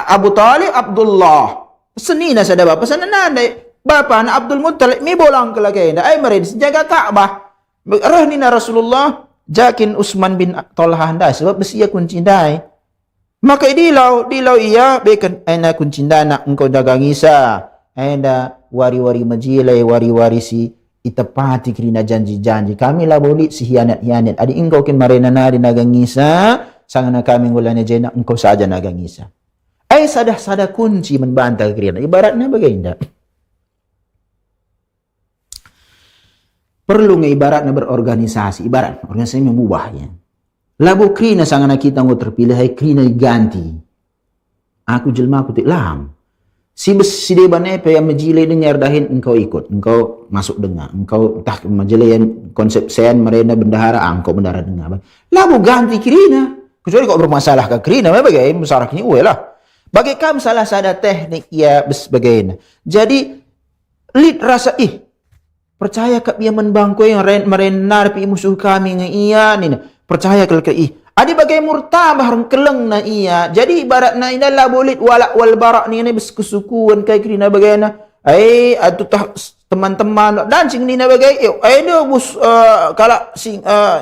Abu Talib Abdullah. Senina sada bapa sana nandai bapa anak Abdul Muttalib mi bolang ke lagi ay marin jaga Ka'bah rah nina Rasulullah jakin Utsman bin Talhah anda sebab besia kunci dai maka dilau iya beken ana kunci nak engkau jaga ngisa anda wari-wari majilai wari-wari si itepati kerina janji-janji kami lah boleh si hianat-hianat adi engkau kin marina nari nagang ngisa sangana kami ngulana jena engkau saja nagang ngisa. Sada kunci membantah kerana ibaratnya bagaimana? Perlu ibaratnya berorganisasi, ibarat organisasi mengubahnya. Labu kerana sangana kita ngo terpilih hai kerana diganti. Aku jelma aku tiklam. Si deban apa yang majilai dengar dahin engkau ikut, engkau masuk dengar, engkau entah majilai yang konsep sen mereka bendahara, engkau bendahara dengar. Labu ganti kerana. Kecuali kau bermasalah ke kerana, bagaimana masalahnya lah. Bagi kamu salah satu teknik ya sebagainya. Jadi lid rasa percaya ke dia menbangku yang merenar pi musuh kami iya ni percaya ke adi bagai murtabah orang keleng na iya. Jadi ibarat na inalah boleh walak wal barak ni berkesukuan kai krina bagaimana. Atu teman-teman dancing ni na bagai dia bus kalau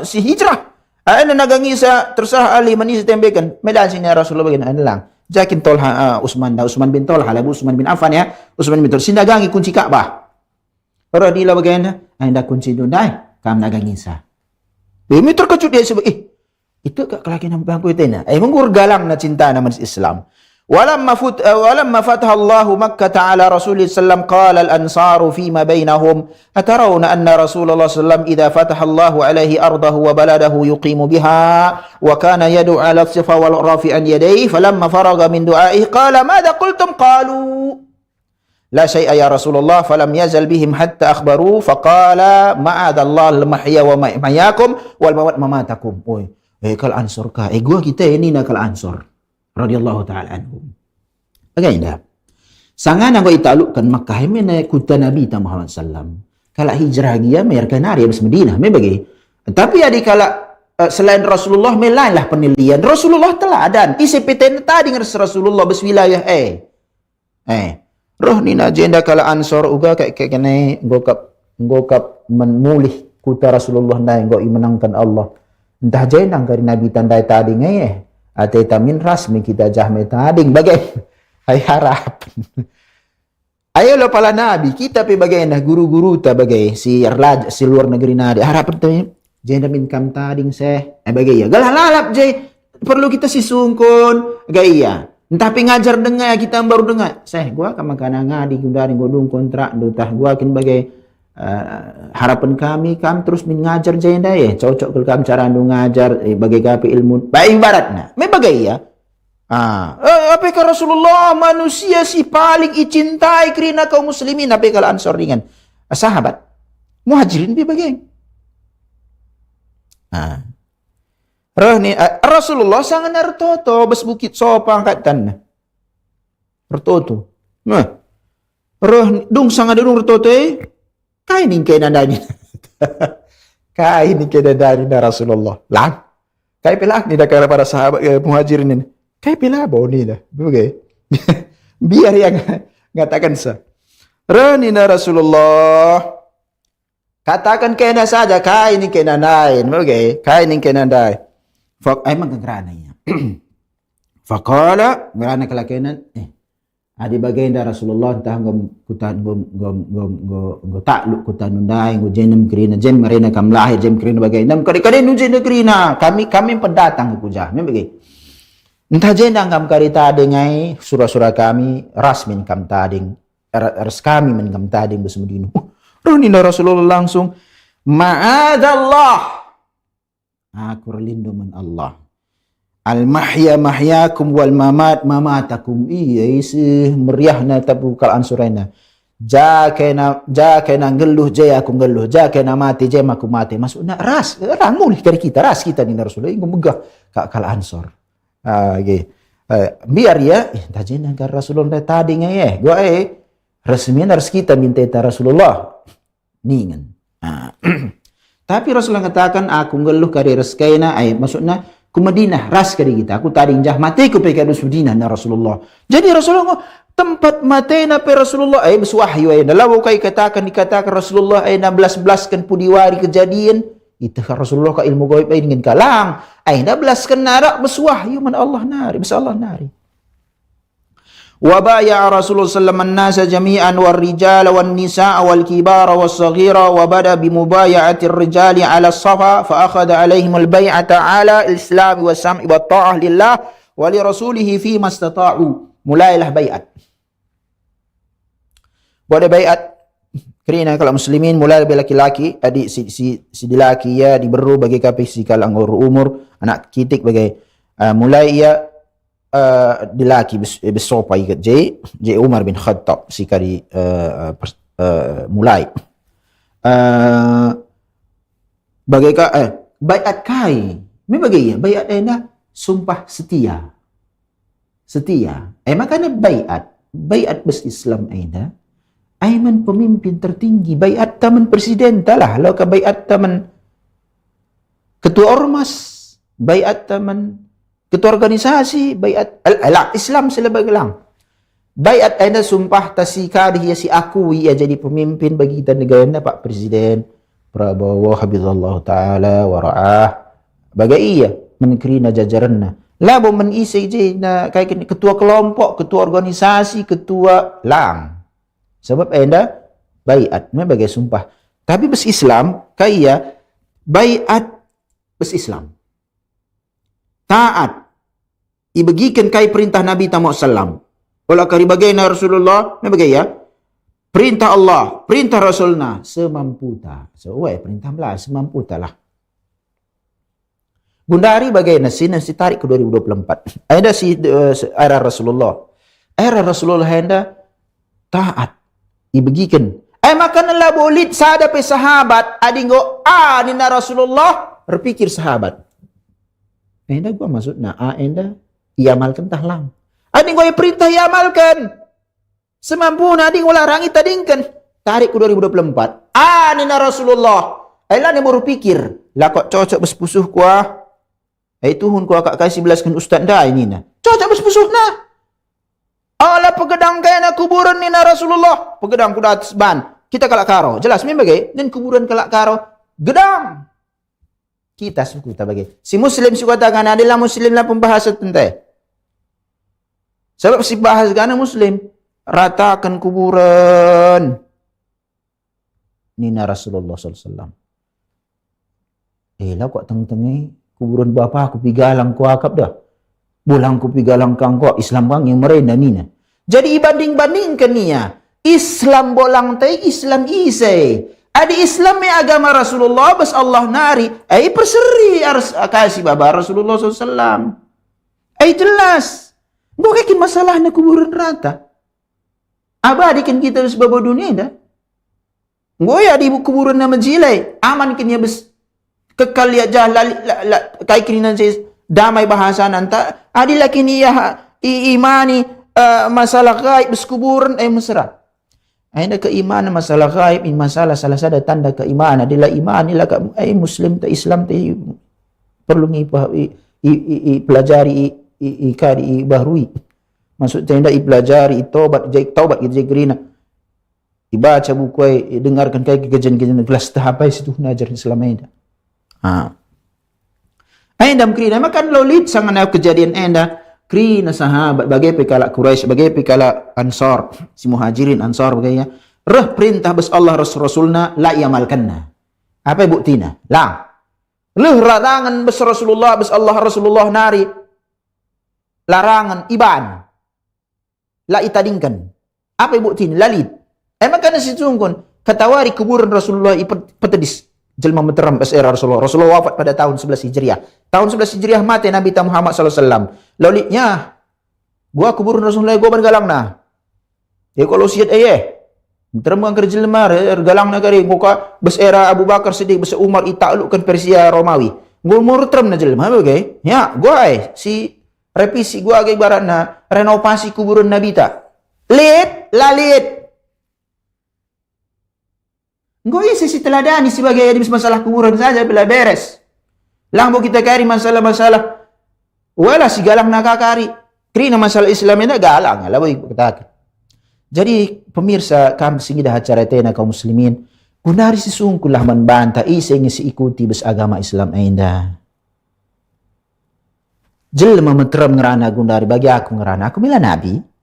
si hijrah. Ana nagangisa terserah ali manis tembekan. Medan sini Rasulullah bagaimana lang. Jakin Tolha Utsman bin Tolha labu Utsman bin Affan ya Utsman bin Tolha sindagangi kunci Ka'bah ora dila bagaimana anda kunci dundai kam nagangin sa bimi terkejut dia sebab itu kelakian bangku itu na menggur galang na cinta na manusia Islam walamma fataha Allah Makkah ala Rasulullah sallam qala al-ansar fima bainahum atarawna anna Rasulullah sallam idza fataha Allah alaihi ardahu wa baladahu yuqimu biha wa kana yad'u ala as-safa wal rafi'an yadayhi falamma faraga min du'aihi qala madha qultum qalu la shay'a ya Rasulullah falam yazal bihim hatta akhbaru faqala ma'adha Allah al-mahya wa mahyakum wal mamat mamatakum kal ansor ka gua kita ini nakal ansor radhiyallahu ta'ala anhum. Bagaimana? Sangan anggo italukkan Makkah mena kuta Nabi Muhammad sallam. Kala hijrah dia merkan ari habis Madinah me bagi. Tapi adi kala selain Rasulullah melain lah penilaian. Rasulullah teladan. Isi peten tadi ngar Rasulullah beswilayah roh ni na agenda kala ansor uga kayak kene ngokap menmulih kuta Rasulullah na nggo menangkan Allah. Entah jenang kari Nabi tandai tading ateta min rasmi kita jahme tading bagai hai harap. Ayo lo pala Nabi kita pe bagai nah guru-guru ta bagai si luar negeri nadi harapan tu jenda min kam tading bagai ya galah lalap je perlu kita si sungkun gaya entah pe ngajar dengar kita baru dengar gua kama kana ngadi gundari godung kontrak dutah gua kin bagai harapan kami terus min ngajar jenda cocok ke kam cara ngajar bagai kapi ilmu baik ibaratnya me bagai ya apa ke Rasulullah manusia si paling dicintai kerana kaum muslimin apa kalau ansor dengan sahabat muhajirin bi bagai roh ni Rasulullah sangat nertoto bes bukit sopa angkatan nertoto roh dung sangat dung nertoto kain ni kena dari kain ni kena dari Rasulullah lang kai pelak ni dah kala para sahabat muhajirin ini kai pelak boni dah bagai biar yang ngatakan rani Rasulullah katakan kena saja kain ni kena lain bagai kain ni kena dai fak ai magagrananya faqala ngrana kala kenan adi baginda Rasulullah entah kutan go takluk kutan undai go jenem kerina jem marina kam lahir jem kerina baginda kade nu jem kerina kami pendatang ke kujah me bagi entah jendang kam karita dengai surah-surah kami rasmin kam tading ras kami men kam tading besmedinu runina Rasulullah langsung ma'adallah aku berlindung men Allah al-mahya mahyakum wal mamat mamatakum isi meriahna tabu kal ansuraina jakena geluh jaya aku geluh jakena mati jaya aku mati maksudnya ras rangul dari kita ras kita ni Rasulullah ingin megah kal ansor biar ya tajina kar Rasulullah tadi gua resmi harus kita minta Rasulullah ningan tapi Rasulullah katakan aku geluh kari reskaina maksudnya ku Madinah ras kali kita aku tadi jah mati ku pe kadus Madinah na Rasulullah jadi Rasulullah tempat mati na pe Rasulullah berwahyu dalam dikatakan Rasulullah 16 kan pudiwari kejadian itu Rasulullah ka ilmu gaib dengan kalang 16 kan narak berwahyu man Allah nari bes Allah nari wa baya Rasulullah sallallahu alaihi wasallam jami'an war rijal wan nisaa wal kibara was saghira wa bada bi mubaya'ati ar-rijali 'ala as-safa fa akhadha 'alaihim al-bay'ata 'ala al-islam wa sam'i wa ta'ah lillah wa li rasulih fi mastata'u mulailah bai'at boleh bai'at kerana kalau muslimin mulai dari laki-laki adik si laki ya diberu bagi kapi si kalang umur anak kitik bagi mulai ia dilaki besopa ikat J Umar bin Khattab si kari mulai bagaikan baiat kai me bagai ya baiat ena sumpah setia makanya baiat bes Islam ena aiman pemimpin tertinggi baiat taman presiden talah lo ka baiat taman ketua ormas baiat taman ketua organisasi baiat Islam selebagalang baiat anda sumpah tasika dia si akui ia jadi pemimpin bagi kita negara Pak Presiden Prabowo Habibullah taala wa ra'ah bagai ia menkerina jajaranna labo mengisi je na kayak ketua kelompok ketua organisasi ketua lang sebab anda baiat bagai sumpah tapi bes Islam kaya baiat bes Islam taat ibagikan kai perintah Nabi Muhammad sallam. Olah kari bagaina Rasulullah, me bagai ya. Perintah Allah, perintah Rasulna semampu ta. So, perintah Allah semampu ta lah. Gundari bagaina sini si tarik ke 2024. Ada si era Rasulullah. Era Rasulullah anda taat ibagikan. Makanlah boleh sada pe sahabat adingo nina Rasulullah berpikir sahabat. Enda gua maksudna enda iamalkan tahlang. Ading gua perintah iamalkan. Semampu ading ulah rangi tadingkan. Tarik ke 2024. Nina Rasulullah. Ailah ni baru pikir. Lah kok cocok bespusuh kuah. Tuhun kuah kak kasih belaskan ustaz dah ini na. Cocok bespusuh na. Alah pegedang kaya kuburan Nina Rasulullah. Pegedang kuda atas ban. Kita kalak karo. Jelas memang bagai. Dan kuburan kalak karo. Gedang. Kita suku tak bagi. Si Muslim suku katakan adalah Muslim lah pembahasa tentang. Sebab si bahas gana Muslim ratakan kuburan. Nina Rasulullah SAW. Lah kok teng-tengi kuburan bapa aku pigalang ku akap dah. Bulang ku pigalang kang kok Islam kang yang merenda nina. Jadi banding-bandingkan niya. Islam bolang tay Islam isay. Adi Islam may agama Rasulullah bas Allah nari. Ay perseri kasih baba Rasulullah SAW. Ay jelas. Bukan masalah na kuburan rata. Abadikan kita sebab dunia dah. Goya di kuburan na majilay. Aman kini bes kekal ya jahlali kay kini nanti damai bahasa nanta. Adi laki ni ya imani masalah gaib bes kuburan ay mesra. Ada keimanan masalah gaib, ini masalah salah satu tanda keimanan. Adalah iman, adalah ay Muslim ta Islam ta perlu pelajari bahrui. Maksudnya tidak pelajari taubat kita gerina. Ibaca buku dengarkan kayak kajian-kajian kelas tahap situ najar selama ini. Endam krina makan lolit sangat kejadian enda. Krina sahabat bagai pekala Quraisy, bagai pekala Ansar, si Muhajirin Ansar bagainya. Reh perintah bes Allah Rasulna la yamalkanna. Apa buktinya? Lang. Leh larangan bes Rasulullah bes Allah Rasulullah nari. Larangan iban. La itadingkan. Apa buktinya? Lalit. Emang kana situngkon katawari kuburan Rasulullah petedis. Jelma meteram pas era Rasulullah. Rasulullah wafat pada tahun 11 Hijriah. Tahun 11 Hijriah mati Nabi Muhammad SAW. Laulitnya, gua kuburan Rasulullah gua bergalang nah. Ya kalau siat meteram angker jelma galang na kari gua bes era Abu Bakar Siddiq bes Umar itaklukkan Persia Romawi. Gua murtram na jelma bagai. Ya, gua si revisi gua agak ibarat na renovasi kuburan Nabi ta. Lalit. Gua isi teladani sebagai masalah kuburan saja bila beres. Langbo kita kari masalah-masalah. Wala si galang nakakari. Krina masalah Islam ini galang. Alawi katakan. Jadi pemirsa kami singi dah acara tena kaum muslimin. Gunari si sungkulah manbanta iseng si ikuti bes agama Islam ainda. Jelma meteram ngerana gunari bagi aku ngerana. Aku mila Nabi.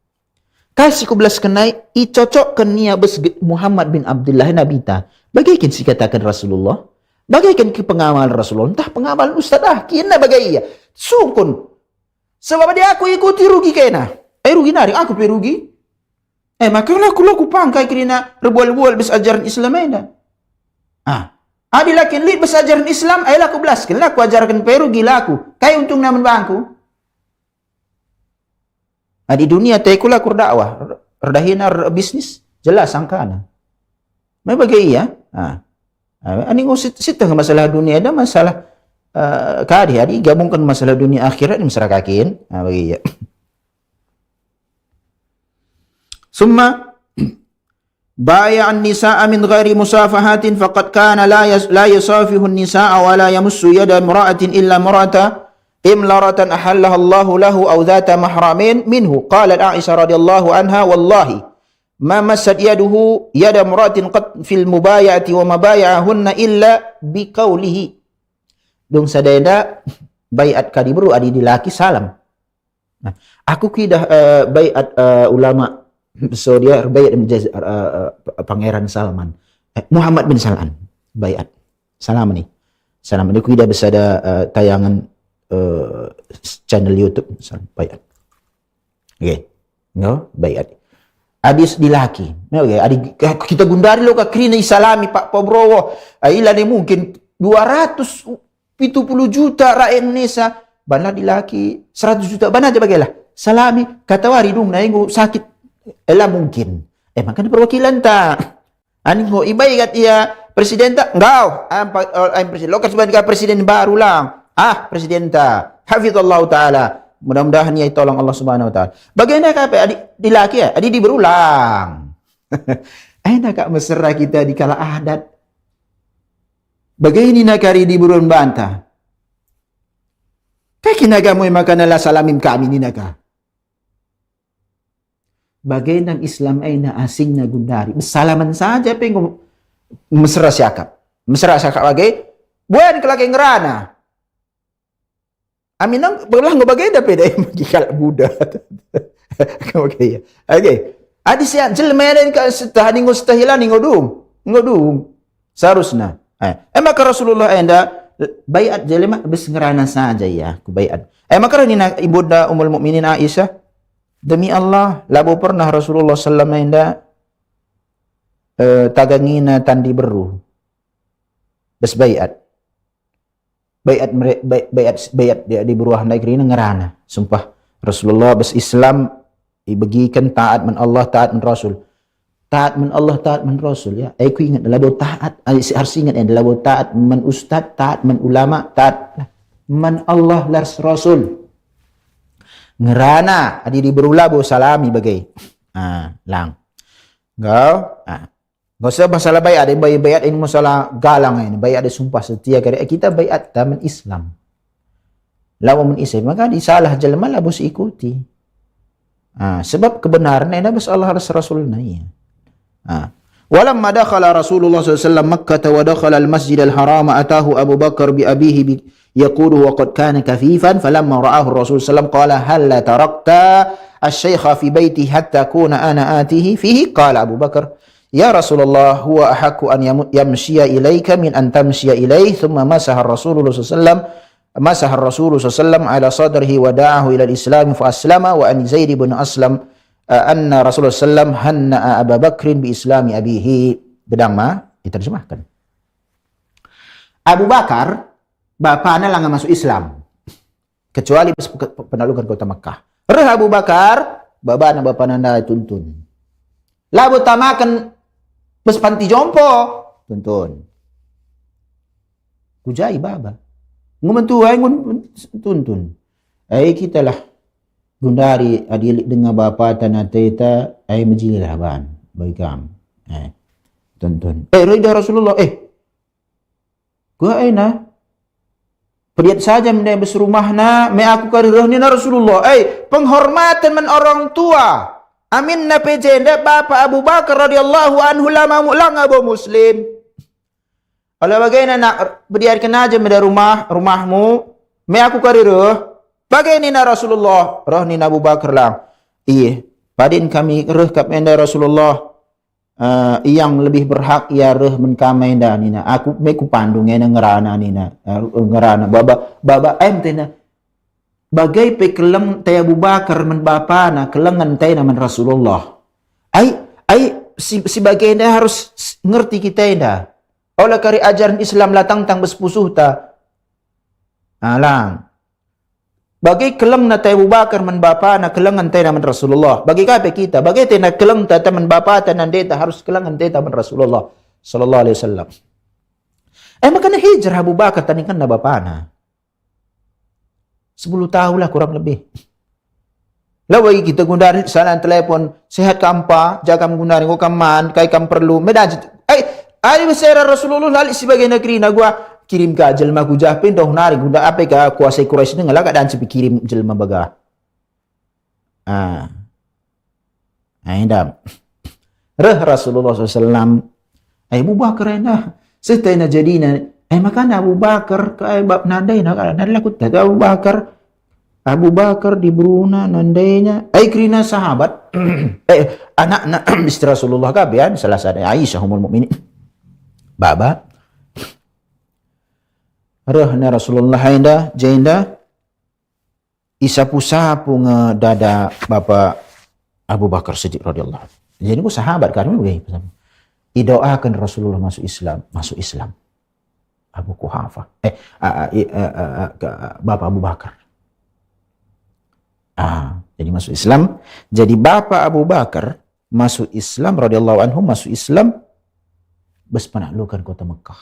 Kasih ku belas kenai, icocokkan niya bes Muhammad bin Abdullah Nabi ta. Bagaikan si katakan Rasulullah. Bagaikan ke pengamal Rasulullah. Entah pengamal ustadah. Kina bagai iya. Sungkun. Sebab dia aku ikuti rugi kena. Rugi nari. Aku perugi. Maka laku pangkai kena rebual-bual bes ajaran Islam ini. Adi lakin lid bes ajaran Islam. Laku belas. Laku ajarkan perugi laku. Kaya untung naman bangku. Di dunia tekulah kur dakwah, redahina bisnis jelas sangkana. Mai bagai iya. Ani ngusit sitah masalah dunia ada masalah kadi adi gabungkan masalah dunia akhirat di masyarakakin. Bagi iya. Summa bay'an nisaa min ghairi musafahatin faqad kana la yusafihu an-nisaa wa la yamussu yada imra'atin illa imra'ata imlaratan ahallaha Allahu lahu aw dhata mahramin minhu qalat Aisyah radhiyallahu anha wallahi ma massat yaduhu yada imra'atin qad fil mubayati wa mabaya'ahunna illa biqaulihi dong sadeda baiat kadibru adi dilaki salam. Aku kidah baiat ulama so dia baiat Pangeran Salman Muhammad bin Salman baiat salam ni kidah besada tayangan channel YouTube bayat. Okay. No, bayat. Adis dilaki. Okay. Adi kita gundari lo ka krina isalami Pak Pobrowo. Ila ni mungkin 270 juta rakyat Indonesia. Bana dilaki 100 juta. Bana aja bagailah. Salami katawari dong na ingo sakit. Ela mungkin. Makanya perwakilan ta. Ani ho ibay kat iya presiden ta. Engkau. Presiden. Lokas sebagai presiden baru lang. Presidenta hafizallahu taala, mudah-mudahan ia tolong Allah Subhanahu wa taala. Bagaimana kah adik dilaki ya? Adik berulang. Enak kak mesra kita di kala adat. Bagaini nakari di burun banta. Kaki nagamu makan ala salamim kami ni naga. Bagaimana Islam ay na asing na gundari. Salaman saja pengo mesra siakap. Mesra siakap bagai Buan kelaki ngerana. Aminang belah ngobagai dah peda bagi kalak Buddha. Okey. Okey. Adi siap jelmeren ka setah ningo setahilan ngodung. Seharusnya. Maka Rasulullah enda baiat jelema bes ngerana saja ya, ku baiat. Maka nina ibunda Ummul Mukminin Aisyah, demi Allah, labo pernah Rasulullah sallallahu alaihi wasallam tagangina tandi beru. Bes baiat. Baiat dia di beruah negeri ngerana. Sumpah Rasulullah bes Islam dibagikan taat men Allah, taat men Rasul. Taat men Allah, taat men Rasul ya. Aku ingat labo taat, harus ingat labo taat men ustaz, taat men ulama, taat men Allah lars Rasul. Ngerana adi di berulabo salami bagai. Lang. Gau. Gak usah masalah bayat, ada bayat ini masalah galang ini, bayat ada sumpah setia kerana kita bayat taman Islam. Lawan men Islam maka disalah jelma lah bos ikuti. Sebab kebenaran ini bas Allah Rasulullah ya. Walamma dakhala Rasulullah SAW Makkah wa dakhala al-Masjid al-Haram atahu Abu Bakar bi abihi yaqulu wa qad kana kafifan falamma ra'ahu Rasul sallallahu qala hal la tarakta asy-syaikha fi baiti hatta kuna ana atihi fihi qala Abu Bakar ya Rasulullah huwa ahakku an yamshiya ilaika min an tamshiya ilaih thumma masaha Rasulullah SAW ala sadrihi wa da'ahu ila al-islam fa aslama wa an Zaid bin Aslam anna Rasulullah SAW hanna'a Abu Bakrin bi islami abihi. Bedang diterjemahkan. Abu Bakar bapaknya lah nggak masuk Islam kecuali penaklukan kota Makkah. Abu Bakar bapaknya nanda tuntun. Labu tamakan bes panti jompo tuntun. Kujai baba. Ngumentu ay tuntun. Ay kita lah gundari adilik dengan bapa tanah teta ay majilah ban baikam. Tuntun. Rida Rasulullah gua ay na periat saja mendai bes rumahna me aku karirah ni na Rasulullah. Penghormatan men orang tua. Amin na pejenda Bapak Abu Bakar radhiyallahu anhu lama mulang Abu Muslim. Kalau bagaimana nak berdiarkan aja dari rumahmu, me aku kariruh. Bagaimana Rasulullah roh ni Abu Bakar lang. Iya, padin kami reh kap enda Rasulullah yang lebih berhak ya reh men kami enda nina. Aku me ku pandung ena ngerana nina. Ngerana baba tena. Bagai pekeleng tay Abu Bakar men bapana kelengan tay naman Rasulullah. Si bagian harus ngerti kita enda. Oleh kari ajaran Islam latang tang bespusuh ta. Alang. Bagai keleng na tay Abu Bakar men bapana kelengan tay naman Rasulullah. Bagi kape kita, bagai tay na keleng ta men bapa ta nandeta harus kelengan tay naman Rasulullah sallallahu alaihi wasallam. Maka na hijrah Abu Bakar tanikan na bapana. 10 tahun lah kurang lebih. Lawai kita gundari sana telepon sehat kampa jaga mengundari ko kaman kai kam perlu medaj. Ai besera Rasulullah lali sebagai negeri na gua kirim ka jelma ku japin dah nari gunda apa ka kuasai Quraisy dengan laga dan sepi kirim jelma baga. Indam. Rasulullah SAW. Abu Bakar ena setena jadina makana Abu Bakar kai bab nandai na lakut Abu Bakar di Bruna nandainya krina sahabat anak istri Rasulullah kabian salah satu Aisyah Ummul Mukminin baba rehna Rasulullah hainda jenda isapu-sapu ngedada Bapak Abu Bakar Siddiq radhiyallahu. Jadi ku sahabat kan begitu. Idoakan Rasulullah masuk Islam. Abu Quhafah. Bapak Abu Bakar. Jadi masuk Islam. Jadi Bapak Abu Bakar masuk Islam radhiyallahu anhu masuk Islam bes penaklukan kota Mekah.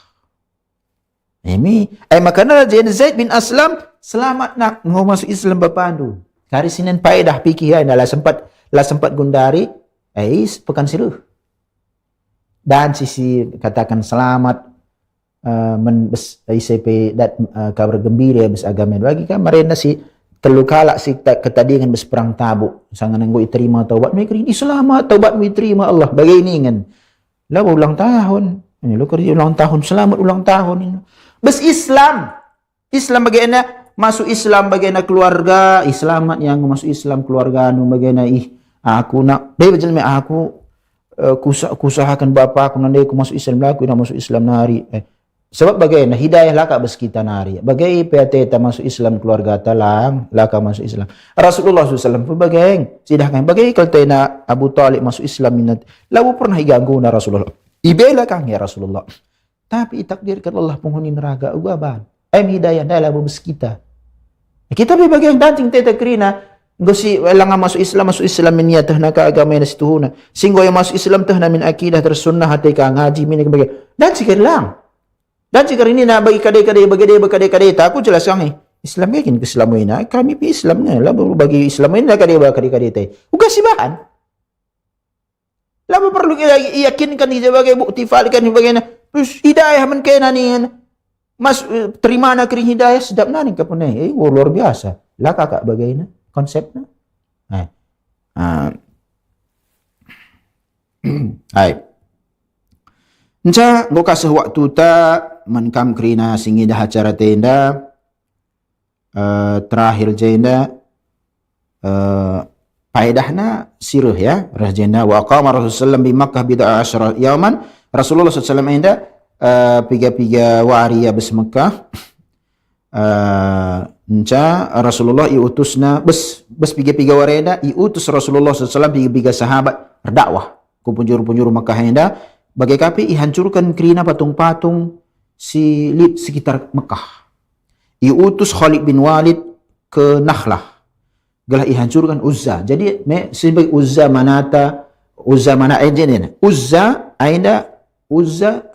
Makanya Zaid bin Aslam selamat nak ngau masuk Islam berpandu. Kari sinen paedah pikir lah sempat gundari pekan siruh. Dan sisi katakan selamat ICP dat kabar gembira bes agama bagi kan marena si telu kalak si ketadingan bes perang Tabuk sangan nggo iterima taubat mereka ini selamat taubat diterima Allah bagi ini ngan lah ulang tahun ini lo kerja ulang tahun selamat ulang tahun ini Bes Islam. Islam bagaimana? Masuk Islam bagaimana keluarga. Islamat yang masuk Islam keluarga. Bagaimana aku nak. Dia berjalan aku. Kusahakan bapa aku nanti aku masuk Islam lah. Aku nak masuk Islam nari. Sebab bagaimana? Hidayah laka bes kita nari. Bagai PAT masuk Islam keluarga talang. Laka masuk Islam. Rasulullah SAW pun bagaimana? Sidahkan. Bagaimana kalau tena Abu Talib masuk Islam. Lalu pernah diganggu na Rasulullah. Ibela kang ya Rasulullah. Tapi takdirkan Allah penghuni neraka. Ugaban. Hidayah dalam bes kita. Kita bagaimana dancing teta kerina. Gosi lang masuk Islam min niat na kaagama na situhuna. Singgo yang masuk Islam tah na min akidah tersunnah hati ka ngaji min bagaimana. Dan sikir lang. Dan jika ini nak bagi kadai-kadai aku jelas yang Islam yakin ke Islam ini kami pi Islamnya lah bagi Islam ini kadai-kadai teh uga sibahan lah perlu yakinkan dia sebagai bukti validkan bagaimana hidayah men kena ni mas terima na kering hidayah sedap nani kapunai luar biasa lah kakak bagaimana konsepnya hai Nca go kasih waktu ta menkam kerina singi dah acara tenda terakhir jenda faedahna sirah ya rajenda wa qama Rasulullah bi Makkah bid'a asyara yauman Rasulullah SAW enda piga-piga waria bes Makkah nca Rasulullah iutusna bes piga-piga waria iutus Rasulullah SAW piga-piga sahabat berdakwah ku penjuru-penjuru Makkah enda bagai kapi ihancurkan kerina patung-patung sekitar Mekah. Iutus Khalid bin Walid ke Nakhlah. Gelah ihancurkan Uzza. Jadi sebagai Uzza Manata aja Uzza aida Uzza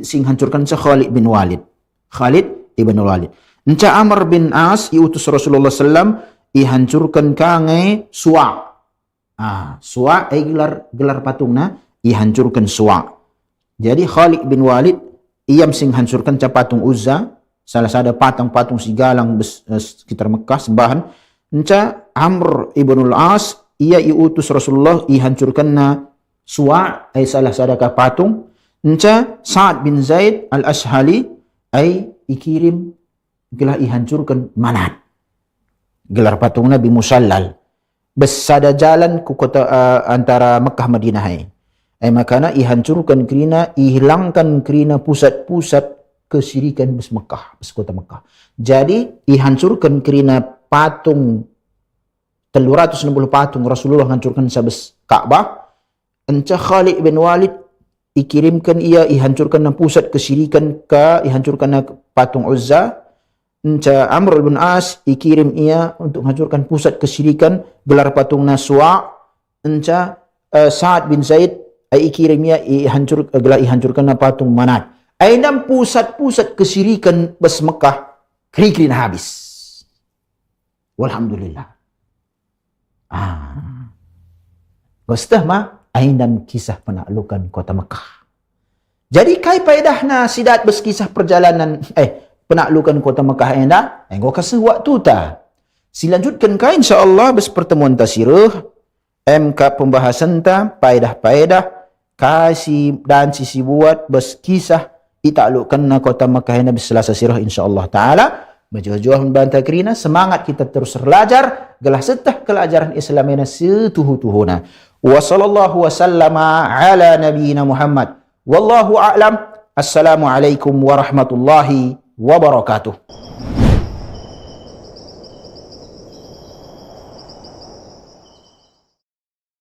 sing hancurkan se Khalid bin Walid. Khalid ibn Walid. Enca Amr bin As iutus Rasulullah sallam ihancurkan kangai Suwa. Suwa gelar patungna ihancurkan Suwa. Jadi Khalid bin Walid iam sing hancurkan patung Uzza, salah satu patung sigalang sekitar Mekah sembahan. Enca Amr ibn al-As ia iutus Rasulullah ihancurkan na Suwa ay salah satu patung. Enca Sa'ad bin Zaid al-Ashhali ay ikirim gelah ihancurkan Manat. Gelar patung Nabi Musallal. Besada jalan ku kota antara Mekah Madinah ay makana ihancurkan kerina ihilangkan kerina pusat-pusat kesyirikan bes Mekah bes kota Mekah. Jadi ihancurkan kerina patung 360 patung Rasulullah hancurkan sabes Ka'bah. Enca Khalid bin Walid ikirimkan ia ihancurkan pusat kesyirikan ihancurkan patung Uzza. Enca Amr bin As ikirim ia untuk hancurkan pusat kesyirikan gelar patung Naswa. Enca Sa'ad bin Zaid ikirim ia ihancurkan patung Manat. Ainam pusat-pusat kesyirikan bes Mekah kering-kering habis. Walhamdulillah. Gostah mah ainam kisah penaklukan kota Mekah. Jadi kai faedahna sidat bes kisah perjalanan penaklukan kota Mekah enda. Engko kasih waktu ta. Silanjutkan kai insyaallah bes pertemuan tasirah MK pembahasan ta faedah-faedah kasih dan sisi buat bes kisah ditaklukkan kota Mekah enda bes selasa sirah insyaallah taala. Berjuah membantah kerina semangat kita terus belajar gelah setah kelajaran Islam ena setuhu-tuhuna. Wa sallallahu wasallama ala nabiyyina Muhammad. Wallahu a'lam. Assalamualaikum warahmatullahi wabarakatuh.